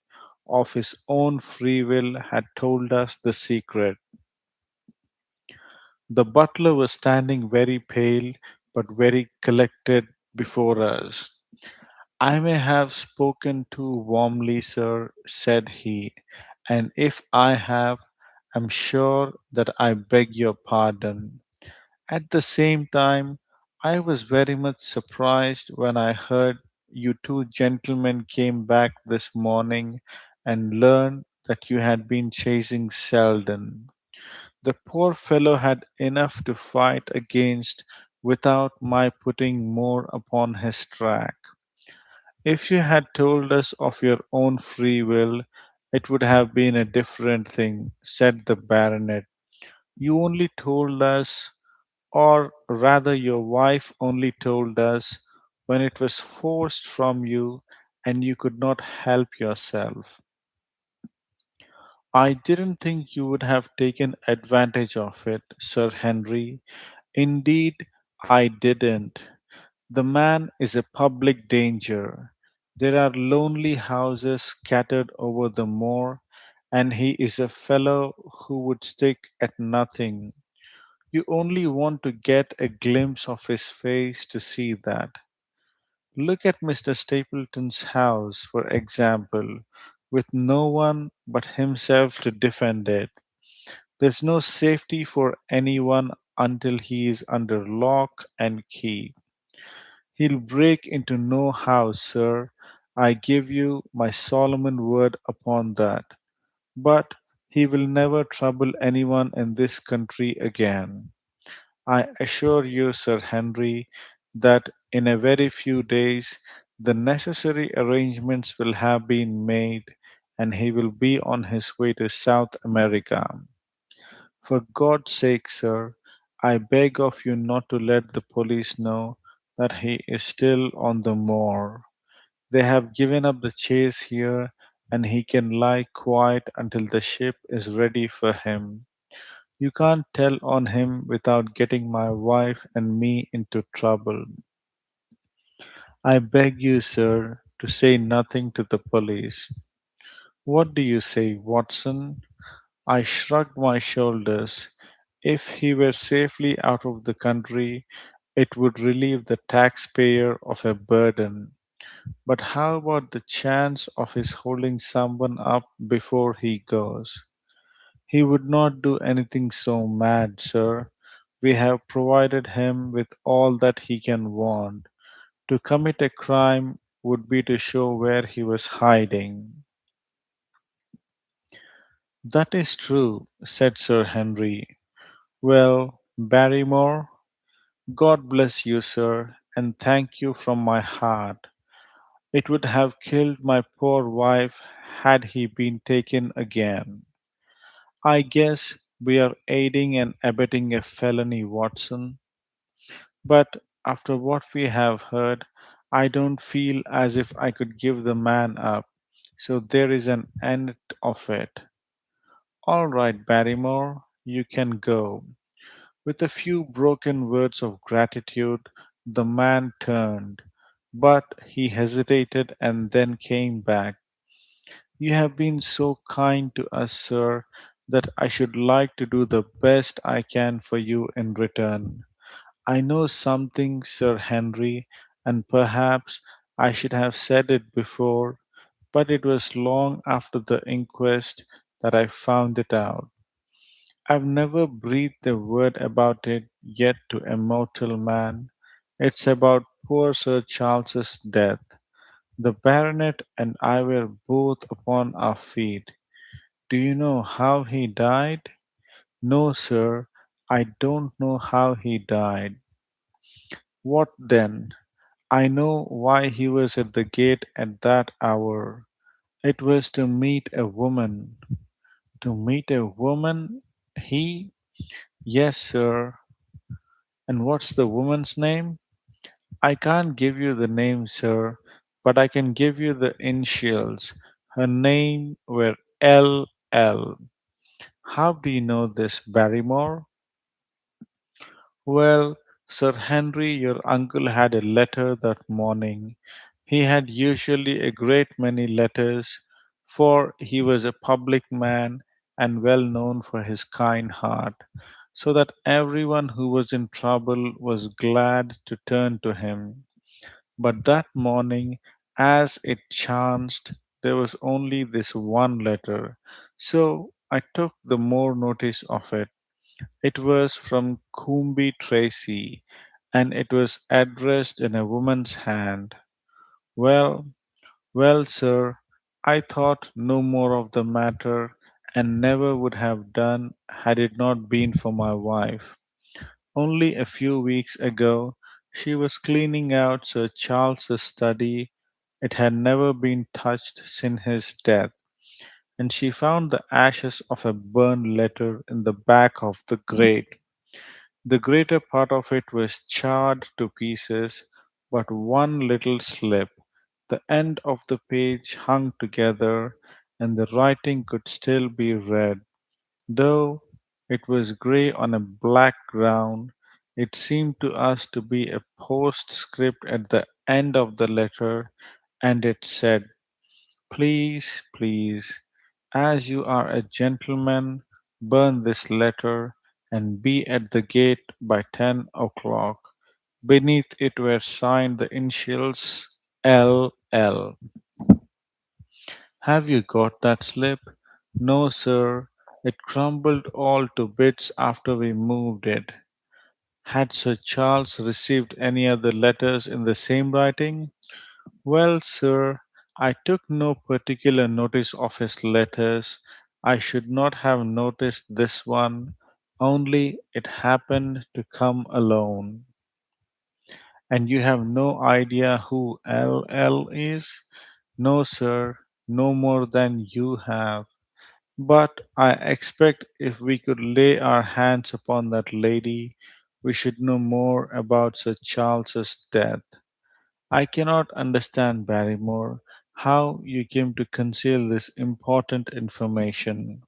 of his own free will, had told us the secret. The butler was standing very pale but very collected before us. I may have spoken too warmly, sir, said he, and if I have, am sure that I beg your pardon. At the same time, I was very much surprised when I heard you two gentlemen came back this morning and learned that you had been chasing Selden. The poor fellow had enough to fight against without my putting more upon his track. If you had told us of your own free will, it would have been a different thing, said the baronet. You only told us, or rather, your wife only told us, when it was forced from you and you could not help yourself. I didn't think you would have taken advantage of it, Sir Henry. Indeed, I didn't. The man is a public danger. There are lonely houses scattered over the moor, and he is a fellow who would stick at nothing. You only want to get a glimpse of his face to see that. Look at Mr. Stapleton's house, for example, with no one but himself to defend it. There's no safety for anyone until he is under lock and key. He'll break into no house, sir. I give you my solemn word upon that. But he will never trouble anyone in this country again. I assure you, Sir Henry, that in a very few days the necessary arrangements will have been made and he will be on his way to South America. For God's sake, sir, I beg of you not to let the police know that he is still on the moor. They have given up the chase here, and he can lie quiet until the ship is ready for him. You can't tell on him without getting my wife and me into trouble. I beg you, sir, to say nothing to the police. What do you say, Watson? I shrugged my shoulders. If he were safely out of the country, it would relieve the taxpayer of a burden. But how about the chance of his holding someone up before he goes? He would not do anything so mad, sir. We have provided him with all that he can want. To commit a crime would be to show where he was hiding. That is true, said Sir Henry. Well, Barrymore, God bless you, sir, and thank you from my heart. It would have killed my poor wife had he been taken again. I guess We are aiding and abetting a felony, Watson. But after what we have heard, I don't feel as if I could give the man up. So there is an end of it. All right, Barrymore, you can go. With a few broken words of gratitude, the man turned, but he hesitated and then came back. You have been so kind to us, sir, that I should like to do the best I can for you in return. I know something, Sir Henry, and perhaps I should have said it before, but it was long after the inquest that I found it out. I've never breathed a word about it yet to a mortal man. It's about poor Sir Charles's death. The baronet and I were both upon our feet. Do you know how he died? No, sir, I don't know how he died. What then? I know why he was at the gate at that hour. It was to meet a woman. To meet a woman? He? Yes, sir. And what's the woman's name? I can't give you the name, sir, but I can give you the initials. Her name were L. How do you know this, Barrymore? Well, Sir Henry, your uncle had a letter that morning. He had usually a great many letters, for he was a public man and well known for his kind heart, so that everyone who was in trouble was glad to turn to him. But that morning, as it chanced, there was only this one letter, so I took the more notice of it. It was from Coombe Tracy, and it was addressed in a woman's hand. Well, well, sir, I thought no more of the matter, and never would have done had it not been for my wife. Only a few weeks ago she was cleaning out Sir Charles's study. It had never been touched since his death, and she found the ashes of a burned letter in the back of the grate. The greater part of it was charred to pieces, but one little slip, the end of the page hung together, and the writing could still be read. Though it was grey on a black ground, it seemed to us to be a postscript at the end of the letter, and it said, please, as you are a gentleman, burn this letter and be at the gate by 10 o'clock. Beneath it were signed the initials L. Have you got that slip? No, sir. It crumbled all to bits after we moved it. Had Sir Charles received any other letters in the same writing? Well, sir, I took no particular notice of his letters. I should not have noticed this one, only it happened to come alone. And you have no idea who L is? No, sir, no more than you have. But I expect if we could lay our hands upon that lady, we should know more about Sir Charles's death. I cannot understand, Barrymore, how you came to conceal this important information.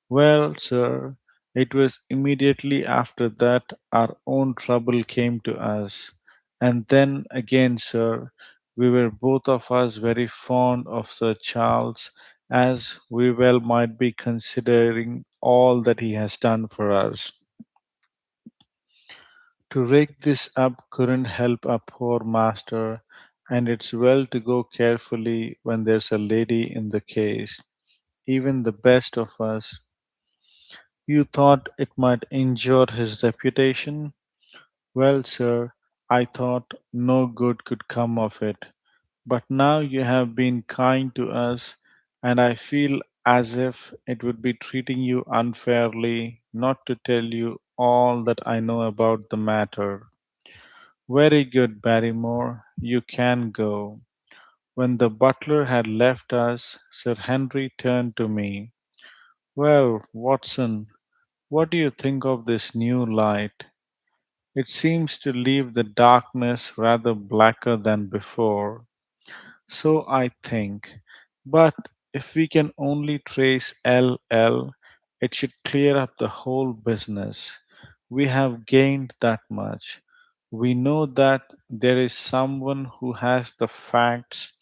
Well, sir, it was immediately after that our own trouble came to us. And then again, sir, we were both of us very fond of Sir Charles, as we well might be considering all that he has done for us. To rake this up couldn't help our poor master, and it's well to go carefully when there's a lady in the case. Even the best of us. You thought it might injure his reputation? Well, sir, I thought no good could come of it. But now you have been kind to us, and I feel as if it would be treating you unfairly not to tell you all that I know about the matter. Very good, Barrymore, you can go. When the butler had left us, Sir Henry turned to me. Well, Watson, What do you think of this new light? It seems to leave the darkness rather blacker than before. So I think. But if we can only trace LL, it should clear up the whole business. We have gained that much. We know that there is someone who has the facts.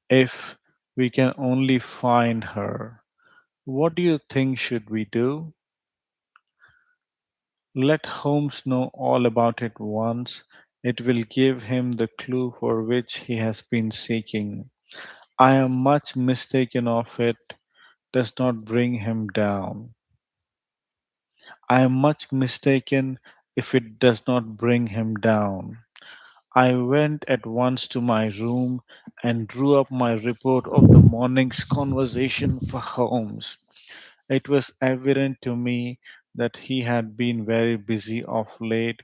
If we can only find her. What do you think should we do? Let Holmes know all about it once. It will give him the clue for which he has been seeking. I am much mistaken of it does not bring him down. I am much mistaken if it does not bring him down. I went at once to my room and drew up my report of the morning's conversation for Holmes. It was evident to me that he had been very busy of late,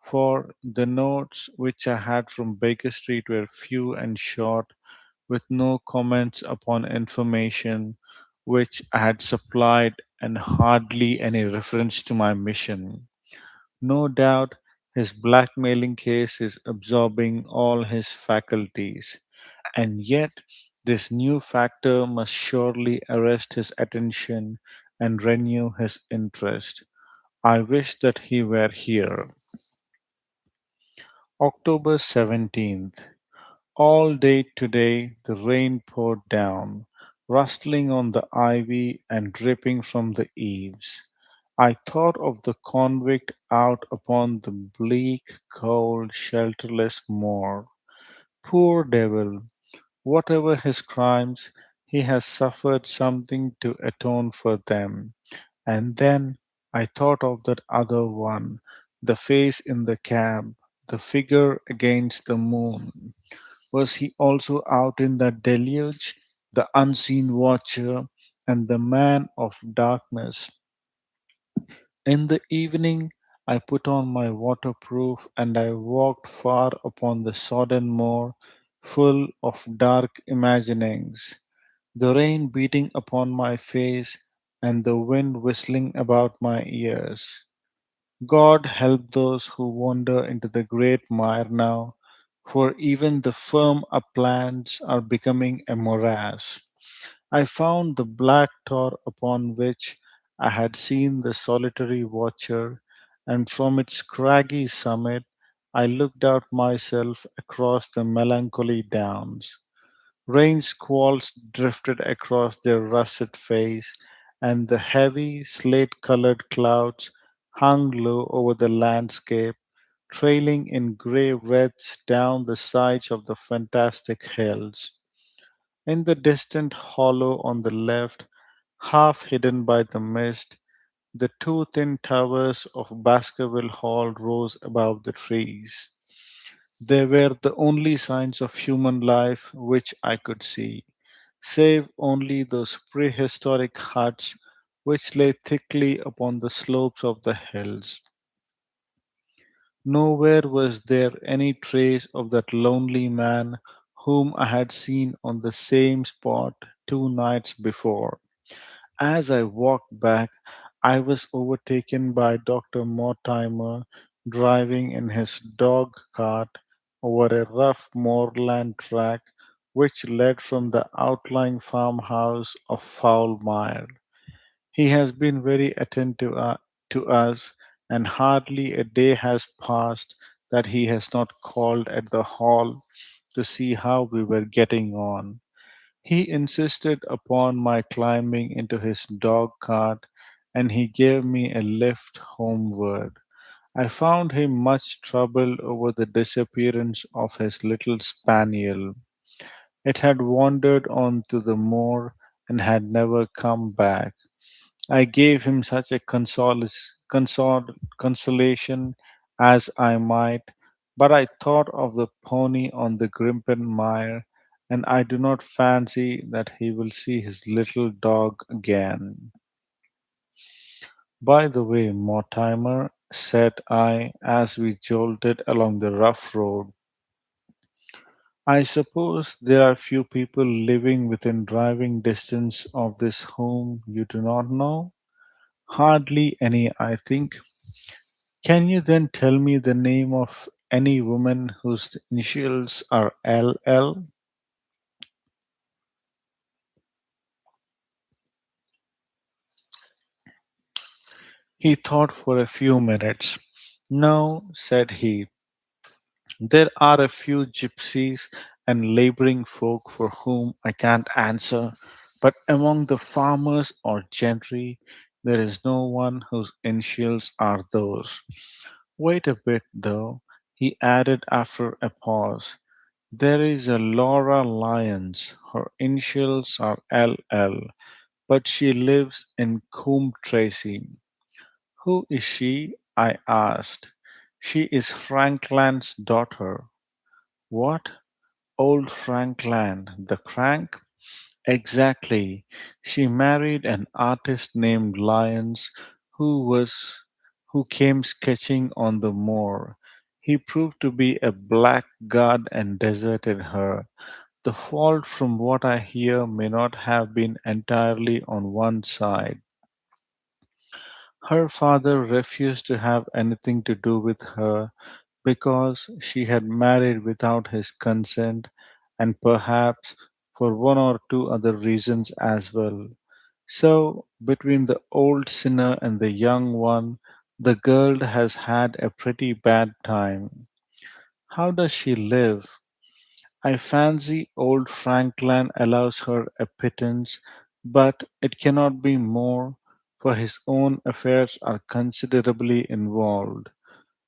for the notes which I had from Baker Street were few and short, with no comments upon information which I had supplied and hardly any reference to my mission. No doubt his blackmailing case is absorbing all his faculties, and yet this new factor must surely arrest his attention and renew his interest. I wish that he were here. October 17th. All day today the rain poured down, rustling on the ivy and dripping from the eaves. I thought of the convict out upon the bleak, cold, shelterless moor. Poor devil! Whatever his crimes, he has suffered something to atone for them. And then I thought of that other one, the face in the cab, the figure against the moon. Was he also out in that deluge, the unseen watcher and the man of darkness? In the evening, I put on my waterproof and I walked far upon the sodden moor, full of dark imaginings, the rain beating upon my face and the wind whistling about my ears. God help those who wander into the great mire now, for even the firm uplands are becoming a morass. I found the black tor upon which I had seen the solitary watcher, and from its craggy summit I looked out myself across the melancholy downs. Rain squalls drifted across their russet face, and the heavy, slate colored clouds hung low over the landscape, trailing in grey wreaths down the sides of the fantastic hills. In the distant hollow on the left, half hidden by the mist, the two thin towers of Baskerville Hall rose above the trees. They were the only signs of human life which I could see, save only those prehistoric huts which lay thickly upon the slopes of the hills. Nowhere was there any trace of that lonely man whom I had seen on the same spot 2 nights before. As I walked back, I was overtaken by Dr. Mortimer driving in his dog cart over a rough moorland track which led from the outlying farmhouse of Foulmire. He has been very attentive to us, and hardly a day has passed that he has not called at the hall to see how we were getting on. He insisted upon my climbing into his dog cart, and he gave me a lift homeward. I found him much troubled over the disappearance of his little spaniel. It had wandered on to the moor and had never come back. I gave him such a consolation as I might, but I thought of the pony on the Grimpen mire, and I do not fancy that he will see his little dog again. By the way, Mortimer, said I as we jolted along the rough road, I suppose there are few people living within driving distance of this home you do not know? Hardly any, I think. Can you then tell me the name of any woman whose initials are LL? He thought for a few minutes. No, said he. There are a few gypsies and laboring folk for whom I can't answer, but among the farmers or gentry, there is no one whose initials are those. Wait a bit, though, he added after a pause. There is a Laura Lyons. Her initials are LL, but she lives in Coombe Tracy. Who is she? I asked. She is Frankland's daughter. What? Old Frankland, the crank? Exactly. She married an artist named Lyons who came sketching on the moor. He proved to be a blackguard and deserted her. The fault, from what I hear, may not have been entirely on one side. Her father refused to have anything to do with her because she had married without his consent, and perhaps for one or two other reasons as well. So, between the old sinner and the young one, the girl has had a pretty bad time. How does she live? I fancy old Frankland allows her a pittance, but it cannot be more, for his own affairs are considerably involved.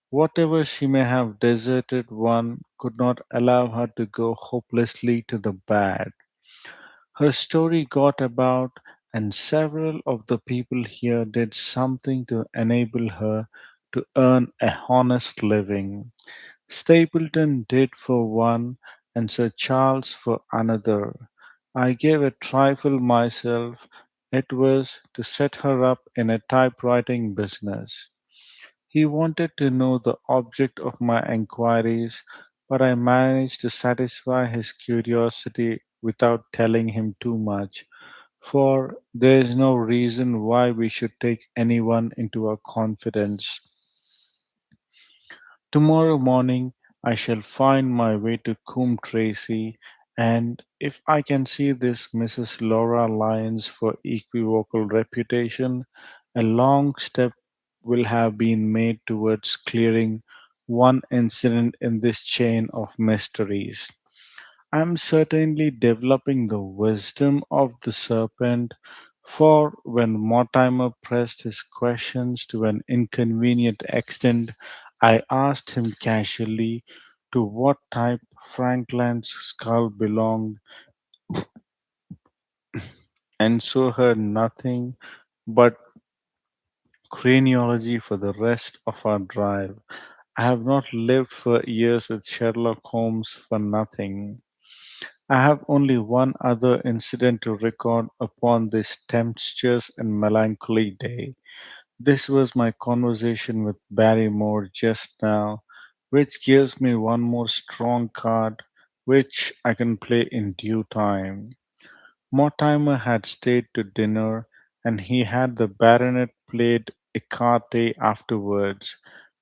Whatever she may have deserted, one could not allow her to go hopelessly to the bad. Her story got about, and several of the people here did something to enable her to earn a honest living. Stapleton did for one, and Sir Charles for another. I gave a trifle myself. It was to set her up in a typewriting business. He wanted to know the object of my enquiries, but I managed to satisfy his curiosity without telling him too much, for there is no reason why we should take anyone into our confidence. Tomorrow morning I shall find my way to Coombe Tracy, and if I can see this Mrs. Laura Lyons for equivocal reputation, a long step will have been made towards clearing one incident in this chain of mysteries. I'm certainly developing the wisdom of the serpent, for when Mortimer pressed his questions to an inconvenient extent, I asked him casually to what type Frankland's skull belonged, and so heard nothing but craniology for the rest of our drive. I have not lived for years with Sherlock Holmes for nothing. I have only one other incident to record upon this tempestuous and melancholy day. This was my conversation with Barrymore just now, which gives me one more strong card, which I can play in due time. Mortimer had stayed to dinner, and he had the baronet played écarté afterwards.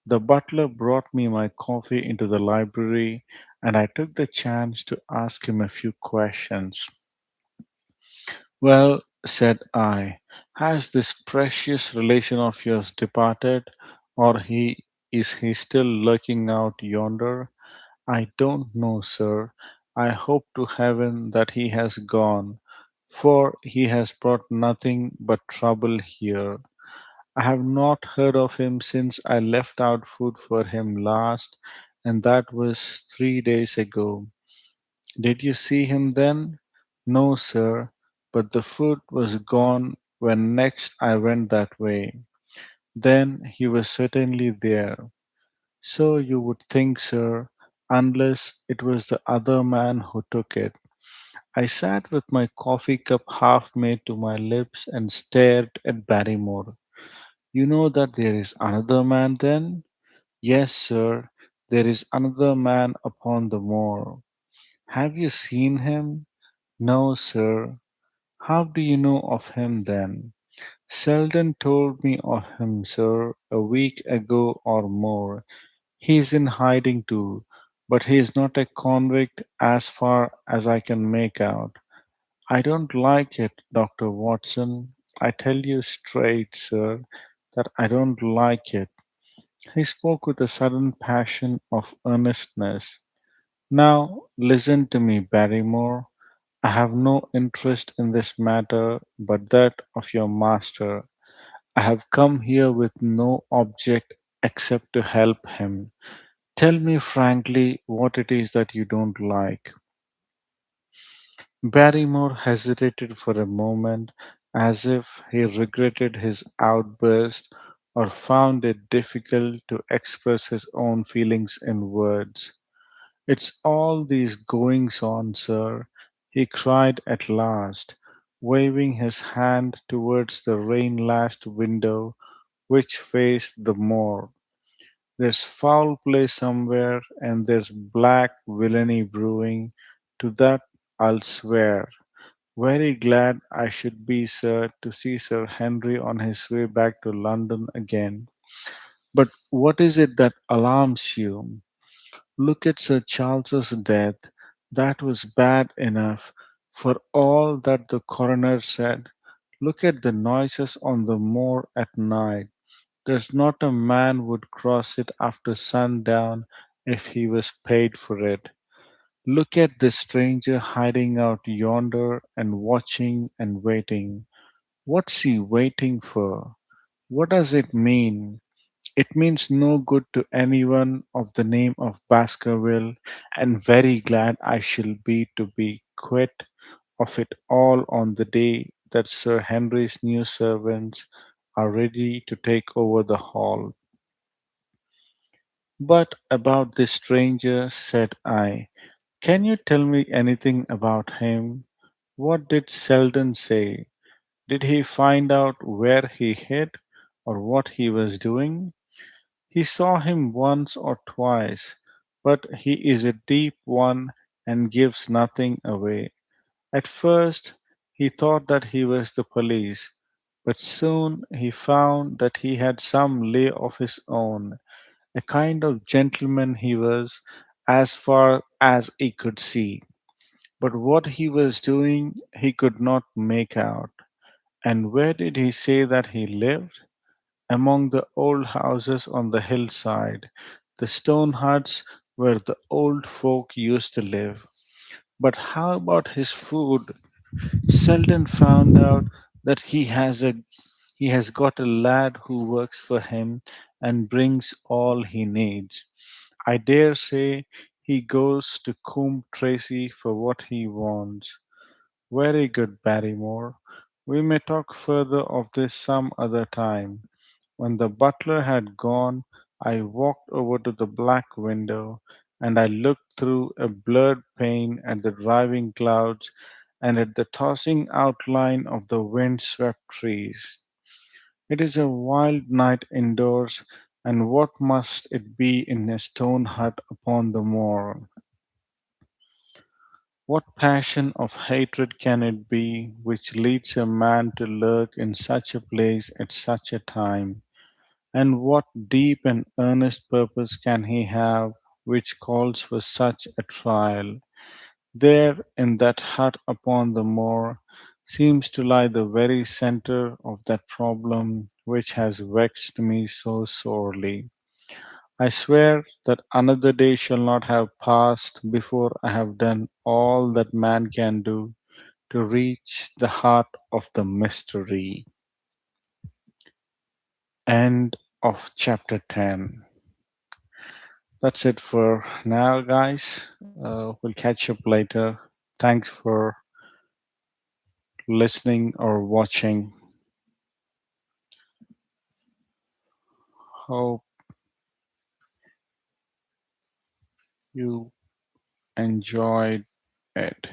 The butler brought me my coffee into the library, and I took the chance to ask him a few questions. Well, said I, has this precious relation of yours departed, or is he still lurking out yonder? I don't know, sir. I hope to heaven that he has gone, for he has brought nothing but trouble here. I have not heard of him since I left out food for him last, and that was 3 days ago. Did you see him then? No, sir, but the food was gone when next I went that way. Then he was certainly there. So you would think, sir, unless it was the other man who took it. I sat with my coffee cup half made to my lips and stared at Barrymore. You know that there is another man then? Yes, sir, there is another man upon the moor. Have you seen him? No, sir. How do you know of him then? Selden told me of him, sir, a week ago or more. He is in hiding too, but he is not a convict as far as I can make out. I don't like it, Dr. Watson. I tell you straight, sir, that I don't like it. He spoke with a sudden passion of earnestness. Now, listen to me, Barrymore. I have no interest in this matter but that of your master. I have come here with no object except to help him. Tell me frankly what it is that you don't like. Barrymore hesitated for a moment as if he regretted his outburst or found it difficult to express his own feelings in words. It's all these goings on, sir, he cried at last, waving his hand towards the rain lashed window which faced the moor. There's foul play somewhere, and there's black villainy brewing. To that I'll swear. Very glad I should be, sir, to see Sir Henry on his way back to London again. But what is it that alarms you? Look at Sir Charles's death. That was bad enough for all that the coroner said. Look at the noises on the moor at night. There's not a man would cross it after sundown if he was paid for it. Look at this stranger hiding out yonder and watching and waiting. What's he waiting for? What does it mean? It means no good to anyone of the name of Baskerville, and very glad I shall be quit of it all on the day that Sir Henry's new servants are ready to take over the hall. But about this stranger, said I, can you tell me anything about him? What did Selden say? Did he find out where he hid or what he was doing? He saw him once or twice, but he is a deep one and gives nothing away. At first, he thought that he was the police, but soon he found that he had some lay of his own. A kind of gentleman he was, as far as he could see. But what he was doing he could not make out. And where did he say that he lived? Among the old houses on the hillside, the stone huts where the old folk used to live. But how about his food? Selden found out that he has got a lad who works for him and brings all he needs. I dare say he goes to Coombe Tracy for what he wants. Very good, Barrymore. We may talk further of this some other time. When the butler had gone, I walked over to the black window and I looked through a blurred pane at the driving clouds and at the tossing outline of the wind-swept trees. It is a wild night indoors, and what must it be in a stone hut upon the moor? What passion of hatred can it be which leads a man to lurk in such a place at such a time? And what deep and earnest purpose can he have which calls for such a trial? There, in that hut upon the moor, seems to lie the very center of that problem which has vexed me so sorely. I swear that another day shall not have passed before I have done all that man can do to reach the heart of the mystery. End of chapter 10. That's it for now, guys. We'll catch up later. Thanks for listening or watching. Hope you enjoyed it.